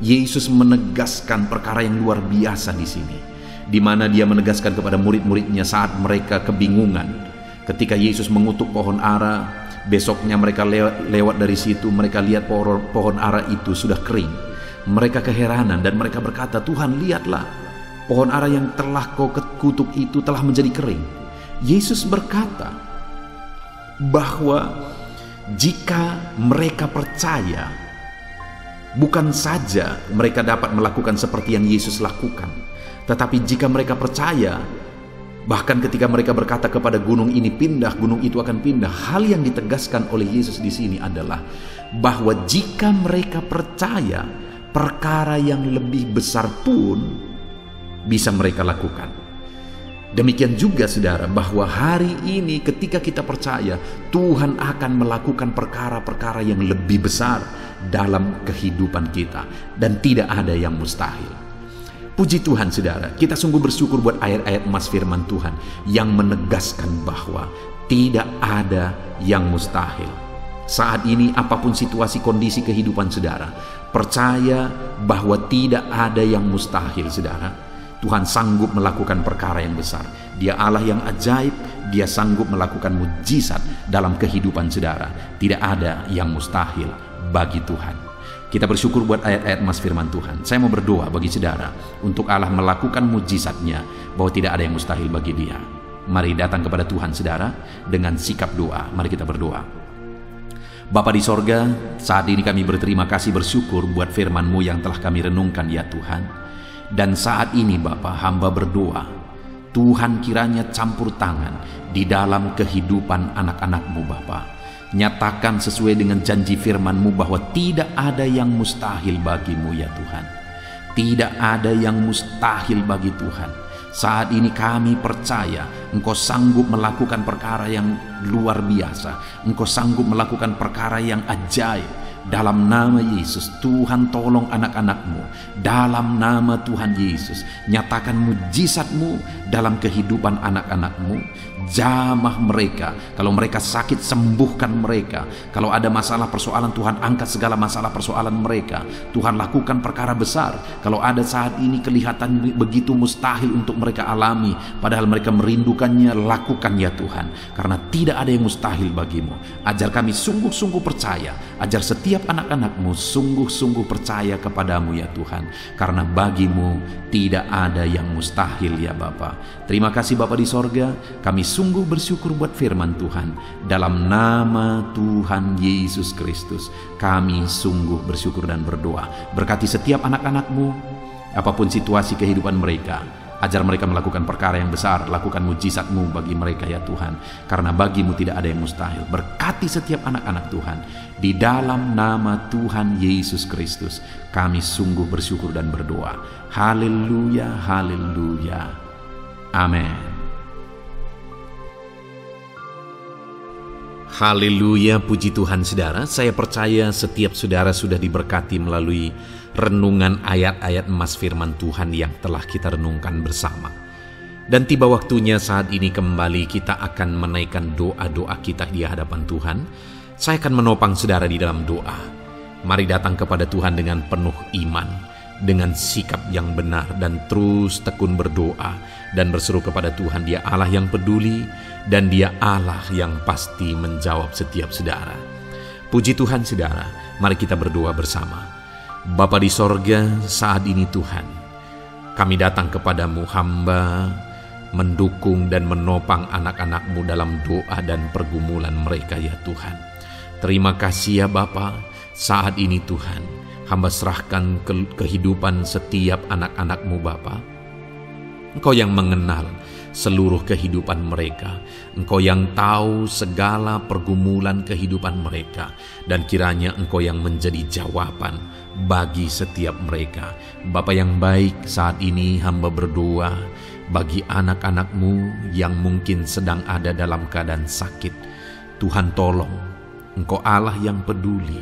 Yesus menegaskan perkara yang luar biasa di sini, di mana Dia menegaskan kepada murid-muridnya saat mereka kebingungan. Ketika Yesus mengutuk pohon ara, besoknya mereka lewat dari situ, mereka lihat pohon ara itu sudah kering. Mereka keheranan dan mereka berkata, Tuhan, lihatlah, pohon ara yang telah kau kutuk itu telah menjadi kering. Yesus berkata bahwa jika mereka percaya, bukan saja mereka dapat melakukan seperti yang Yesus lakukan, tetapi jika mereka percaya, bahkan ketika mereka berkata kepada gunung ini pindah, gunung itu akan pindah. Hal yang ditegaskan oleh Yesus di sini adalah bahwa jika mereka percaya, perkara yang lebih besar pun bisa mereka lakukan. Demikian juga saudara, bahwa hari ini ketika kita percaya, Tuhan akan melakukan perkara-perkara yang lebih besar dalam kehidupan kita, dan tidak ada yang mustahil. Puji Tuhan saudara, kita sungguh bersyukur buat ayat-ayat emas firman Tuhan yang menegaskan bahwa tidak ada yang mustahil. Saat ini apapun situasi kondisi kehidupan saudara, percaya bahwa tidak ada yang mustahil saudara. Tuhan sanggup melakukan perkara yang besar. Dia Allah yang ajaib, Dia sanggup melakukan mujizat dalam kehidupan saudara. Tidak ada yang mustahil bagi Tuhan. Kita bersyukur buat ayat-ayat emas firman Tuhan. Saya mau berdoa bagi saudara untuk Allah melakukan mujizatnya, bahwa tidak ada yang mustahil bagi Dia. Mari datang kepada Tuhan saudara dengan sikap doa. Mari kita berdoa. Bapa di sorga, saat ini kami berterima kasih, bersyukur buat firman-Mu yang telah kami renungkan ya Tuhan. Dan saat ini Bapa, hamba berdoa, Tuhan kiranya campur tangan di dalam kehidupan anak-anak-Mu Bapa. Nyatakan sesuai dengan janji firman-Mu bahwa tidak ada yang mustahil bagi-Mu ya Tuhan. Tidak ada yang mustahil bagi Tuhan. Saat ini kami percaya Engkau sanggup melakukan perkara yang luar biasa. Engkau sanggup melakukan perkara yang ajaib. Dalam nama Yesus, Tuhan tolong anak-anak-Mu. Dalam nama Tuhan Yesus, nyatakan mujizat-Mu dalam kehidupan anak-anak-Mu. Jamah mereka. Kalau mereka sakit, sembuhkan mereka. Kalau ada masalah persoalan, Tuhan angkat segala masalah persoalan mereka. Tuhan lakukan perkara besar. Kalau ada saat ini kelihatan begitu mustahil untuk mereka alami, padahal mereka merindukannya, lakukan ya Tuhan. Karena tidak ada yang mustahil bagi-Mu. Ajar kami sungguh-sungguh percaya. Ajar setiap anak-anak-Mu sungguh-sungguh percaya kepadamu ya Tuhan. Karena bagi-Mu tidak ada yang mustahil ya Bapa. Terima kasih Bapa di sorga. Kami sungguh bersyukur buat firman Tuhan. Dalam nama Tuhan Yesus Kristus, kami sungguh bersyukur dan berdoa. Berkati setiap anak-anak-Mu, apapun situasi kehidupan mereka. Ajar mereka melakukan perkara yang besar. Lakukan mujizat-Mu bagi mereka ya Tuhan. Karena bagi-Mu tidak ada yang mustahil. Berkati setiap anak-anak Tuhan. Di dalam nama Tuhan Yesus Kristus, kami sungguh bersyukur dan berdoa. Haleluya, haleluya. Amin. Haleluya, puji Tuhan saudara. Saya percaya setiap saudara sudah diberkati melalui renungan ayat-ayat emas firman Tuhan yang telah kita renungkan bersama. Dan tiba waktunya saat ini kembali kita akan menaikkan doa-doa kita di hadapan Tuhan. Saya akan menopang saudara di dalam doa. Mari datang kepada Tuhan dengan penuh iman, dengan sikap yang benar, dan terus tekun berdoa dan berseru kepada Tuhan. Dia Allah yang peduli dan Dia Allah yang pasti menjawab setiap saudara. Puji Tuhan saudara, mari kita berdoa bersama. Bapa di sorga, saat ini Tuhan, kami datang kepadamu, hamba mendukung dan menopang anak-anak-Mu dalam doa dan pergumulan mereka ya Tuhan. Terima kasih ya Bapa, saat ini Tuhan, hamba serahkan kehidupan setiap anak-anak-Mu Bapa. Engkau yang mengenal seluruh kehidupan mereka. Engkau yang tahu segala pergumulan kehidupan mereka. Dan kiranya Engkau yang menjadi jawaban bagi setiap mereka. Bapa yang baik, saat ini hamba berdoa bagi anak-anak-Mu yang mungkin sedang ada dalam keadaan sakit. Tuhan tolong, Engkau Allah yang peduli.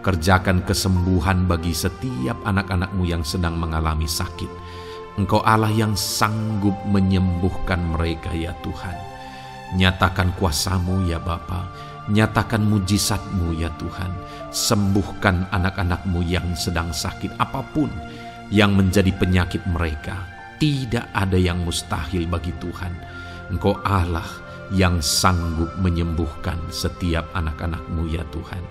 Kerjakan kesembuhan bagi setiap anak-anak-Mu yang sedang mengalami sakit. Engkau Allah yang sanggup menyembuhkan mereka ya Tuhan. Nyatakan kuasa-Mu ya Bapa. Nyatakan mujizat-Mu ya Tuhan. Sembuhkan anak-anak-Mu yang sedang sakit, apapun yang menjadi penyakit mereka. Tidak ada yang mustahil bagi Tuhan. Engkau Allah yang sanggup menyembuhkan setiap anak-anak-Mu ya Tuhan.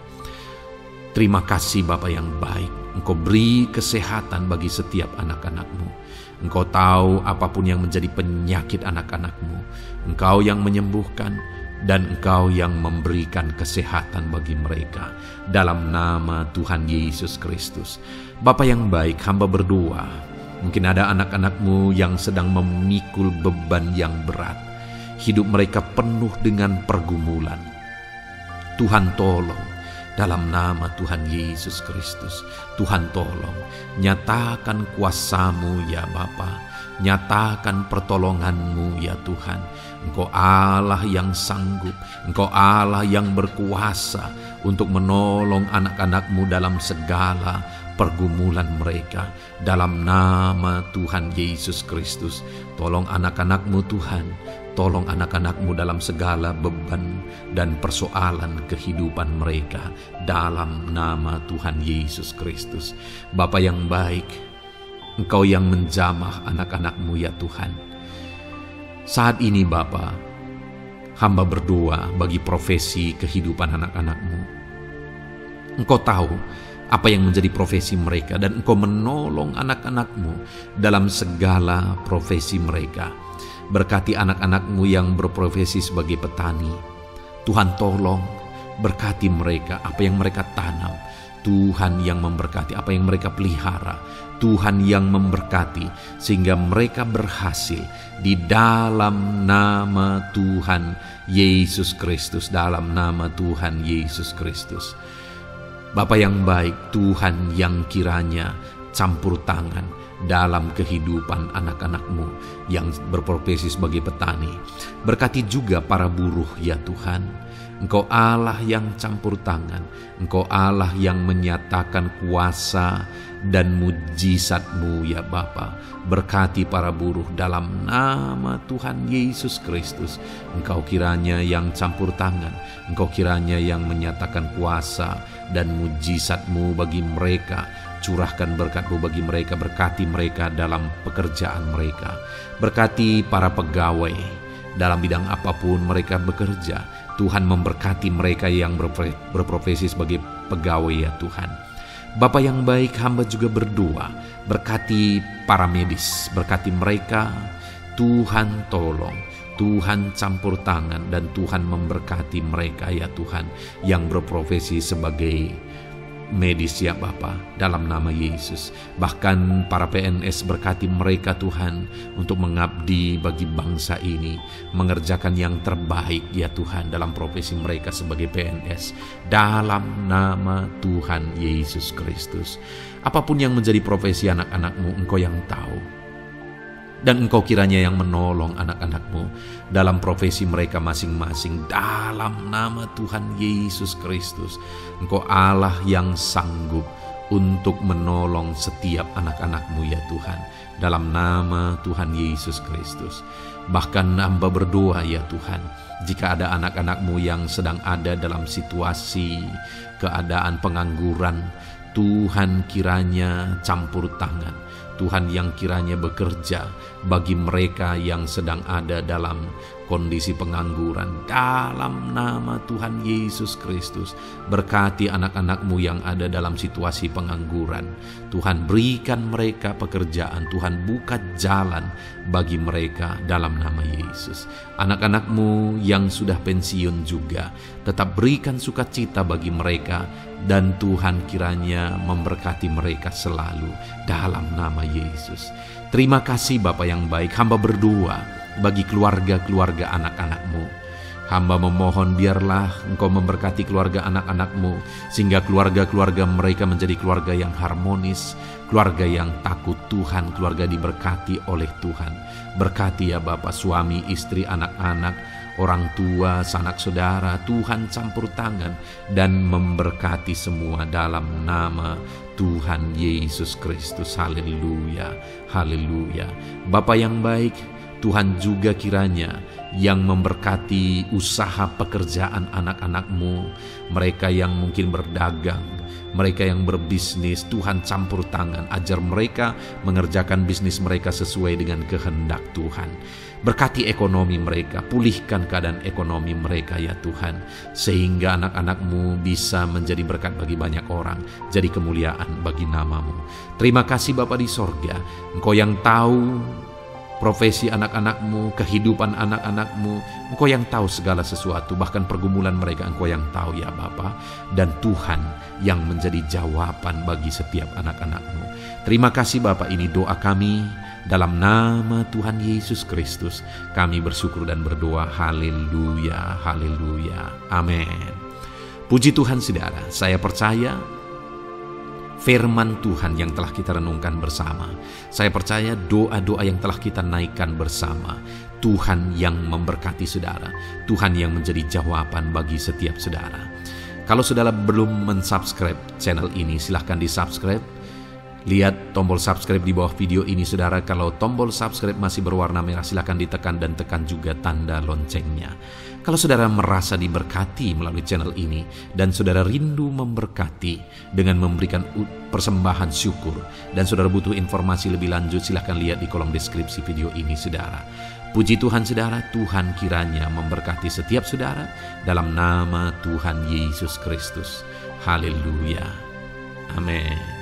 Terima kasih Bapa yang baik. Engkau beri kesehatan bagi setiap anak-anak-Mu. Engkau tahu apapun yang menjadi penyakit anak-anak-Mu. Engkau yang menyembuhkan dan Engkau yang memberikan kesehatan bagi mereka. Dalam nama Tuhan Yesus Kristus. Bapa yang baik, hamba berdoa. Mungkin ada anak-anak-Mu yang sedang memikul beban yang berat. Hidup mereka penuh dengan pergumulan. Tuhan tolong. Dalam nama Tuhan Yesus Kristus, Tuhan tolong, nyatakan kuasa-Mu ya Bapa, nyatakan pertolongan-Mu ya Tuhan. Engkau Allah yang sanggup, Engkau Allah yang berkuasa untuk menolong anak-anak-Mu dalam segala pergumulan mereka. Dalam nama Tuhan Yesus Kristus, tolong anak-anak-Mu Tuhan. Tolong anak-anak-Mu dalam segala beban dan persoalan kehidupan mereka. Dalam nama Tuhan Yesus Kristus. Bapa yang baik, Engkau yang menjamah anak-anak-Mu ya Tuhan. Saat ini Bapa, hamba berdoa bagi profesi kehidupan anak-anak-Mu. Engkau tahu apa yang menjadi profesi mereka, dan Engkau menolong anak-anak-Mu dalam segala profesi mereka. Berkati anak-anak-Mu yang berprofesi sebagai petani. Tuhan tolong, berkati mereka apa yang mereka tanam. Tuhan yang memberkati apa yang mereka pelihara. Tuhan yang memberkati sehingga mereka berhasil di dalam nama Tuhan Yesus Kristus. Dalam nama Tuhan Yesus Kristus. Bapa yang baik, Tuhan yang kiranya campur tangan dalam kehidupan anak-anak-Mu yang berprofesi sebagai petani. Berkati juga para buruh ya Tuhan. Engkau Allah yang campur tangan. Engkau Allah yang menyatakan kuasa dan mujizat-Mu ya Bapa. Berkati para buruh dalam nama Tuhan Yesus Kristus. Engkau kiranya yang campur tangan. Engkau kiranya yang menyatakan kuasa dan mujizat-Mu bagi mereka. Curahkan berkat-Mu bagi mereka. Berkati mereka dalam pekerjaan mereka. Berkati para pegawai dalam bidang apapun mereka bekerja. Tuhan memberkati mereka yang berprofesi sebagai pegawai ya Tuhan. Bapa yang baik, hamba juga berdoa, berkati para medis, berkati mereka, Tuhan tolong, Tuhan campur tangan, dan Tuhan memberkati mereka ya Tuhan yang berprofesi sebagai medis ya Bapa, dalam nama Yesus. Bahkan para PNS, berkati mereka Tuhan untuk mengabdi bagi bangsa ini, mengerjakan yang terbaik ya Tuhan dalam profesi mereka sebagai PNS, dalam nama Tuhan Yesus Kristus. Apapun yang menjadi profesi anak-anak-Mu, Engkau yang tahu. Dan Engkau kiranya yang menolong anak-anak-Mu dalam profesi mereka masing-masing, dalam nama Tuhan Yesus Kristus. Engkau Allah yang sanggup untuk menolong setiap anak-anak-Mu ya Tuhan, dalam nama Tuhan Yesus Kristus. Bahkan hamba berdoa ya Tuhan, jika ada anak-anak-Mu yang sedang ada dalam situasi keadaan pengangguran, Tuhan kiranya campur tangan. Tuhan yang kiranya bekerja bagi mereka yang sedang ada dalam kondisi pengangguran, dalam nama Tuhan Yesus Kristus. Berkati anak-anak-Mu yang ada dalam situasi pengangguran. Tuhan berikan mereka pekerjaan. Tuhan buka jalan bagi mereka dalam nama Yesus. Anak-anak-Mu yang sudah pensiun juga, tetap berikan sukacita bagi mereka, dan Tuhan kiranya memberkati mereka selalu dalam nama Yesus. Terima kasih Bapa yang baik, hamba berdoa bagi keluarga-keluarga anak-anak-Mu. Hamba memohon biarlah Engkau memberkati keluarga anak-anak-Mu, sehingga keluarga-keluarga mereka menjadi keluarga yang harmonis, keluarga yang takut Tuhan, keluarga diberkati oleh Tuhan. Berkati ya Bapa, suami, istri, anak-anak, orang tua, sanak saudara, Tuhan campur tangan dan memberkati semua dalam nama Tuhan Yesus Kristus. Haleluya, haleluya. Bapa yang baik, Tuhan juga kiranya yang memberkati usaha pekerjaan anak-anak-Mu, mereka yang mungkin berdagang, mereka yang berbisnis. Tuhan campur tangan, ajar mereka mengerjakan bisnis mereka sesuai dengan kehendak Tuhan. Berkati ekonomi mereka, pulihkan keadaan ekonomi mereka ya Tuhan, sehingga anak-anak-Mu bisa menjadi berkat bagi banyak orang, jadi kemuliaan bagi nama-Mu. Terima kasih Bapa di sorga, Engkau yang tahu profesi anak-anak-Mu, kehidupan anak-anak-Mu. Engkau yang tahu segala sesuatu, bahkan pergumulan mereka Engkau yang tahu ya Bapa. Dan Tuhan yang menjadi jawaban bagi setiap anak-anak-Mu. Terima kasih Bapa, ini doa kami dalam nama Tuhan Yesus Kristus. Kami bersyukur dan berdoa. Haleluya, haleluya, amin. Puji Tuhan saudara, saya percaya firman Tuhan yang telah kita renungkan bersama. Saya percaya doa-doa yang telah kita naikkan bersama, Tuhan yang memberkati saudara, Tuhan yang menjadi jawaban bagi setiap saudara. Kalau saudara belum mensubscribe channel ini, silahkan di-subscribe. Lihat tombol subscribe di bawah video ini saudara. Kalau tombol subscribe masih berwarna merah, silahkan ditekan dan tekan juga tanda loncengnya. Kalau saudara merasa diberkati melalui channel ini dan saudara rindu memberkati dengan memberikan persembahan syukur, dan saudara butuh informasi lebih lanjut, silahkan lihat di kolom deskripsi video ini saudara. Puji Tuhan saudara, Tuhan kiranya memberkati setiap saudara dalam nama Tuhan Yesus Kristus. Haleluya, amin.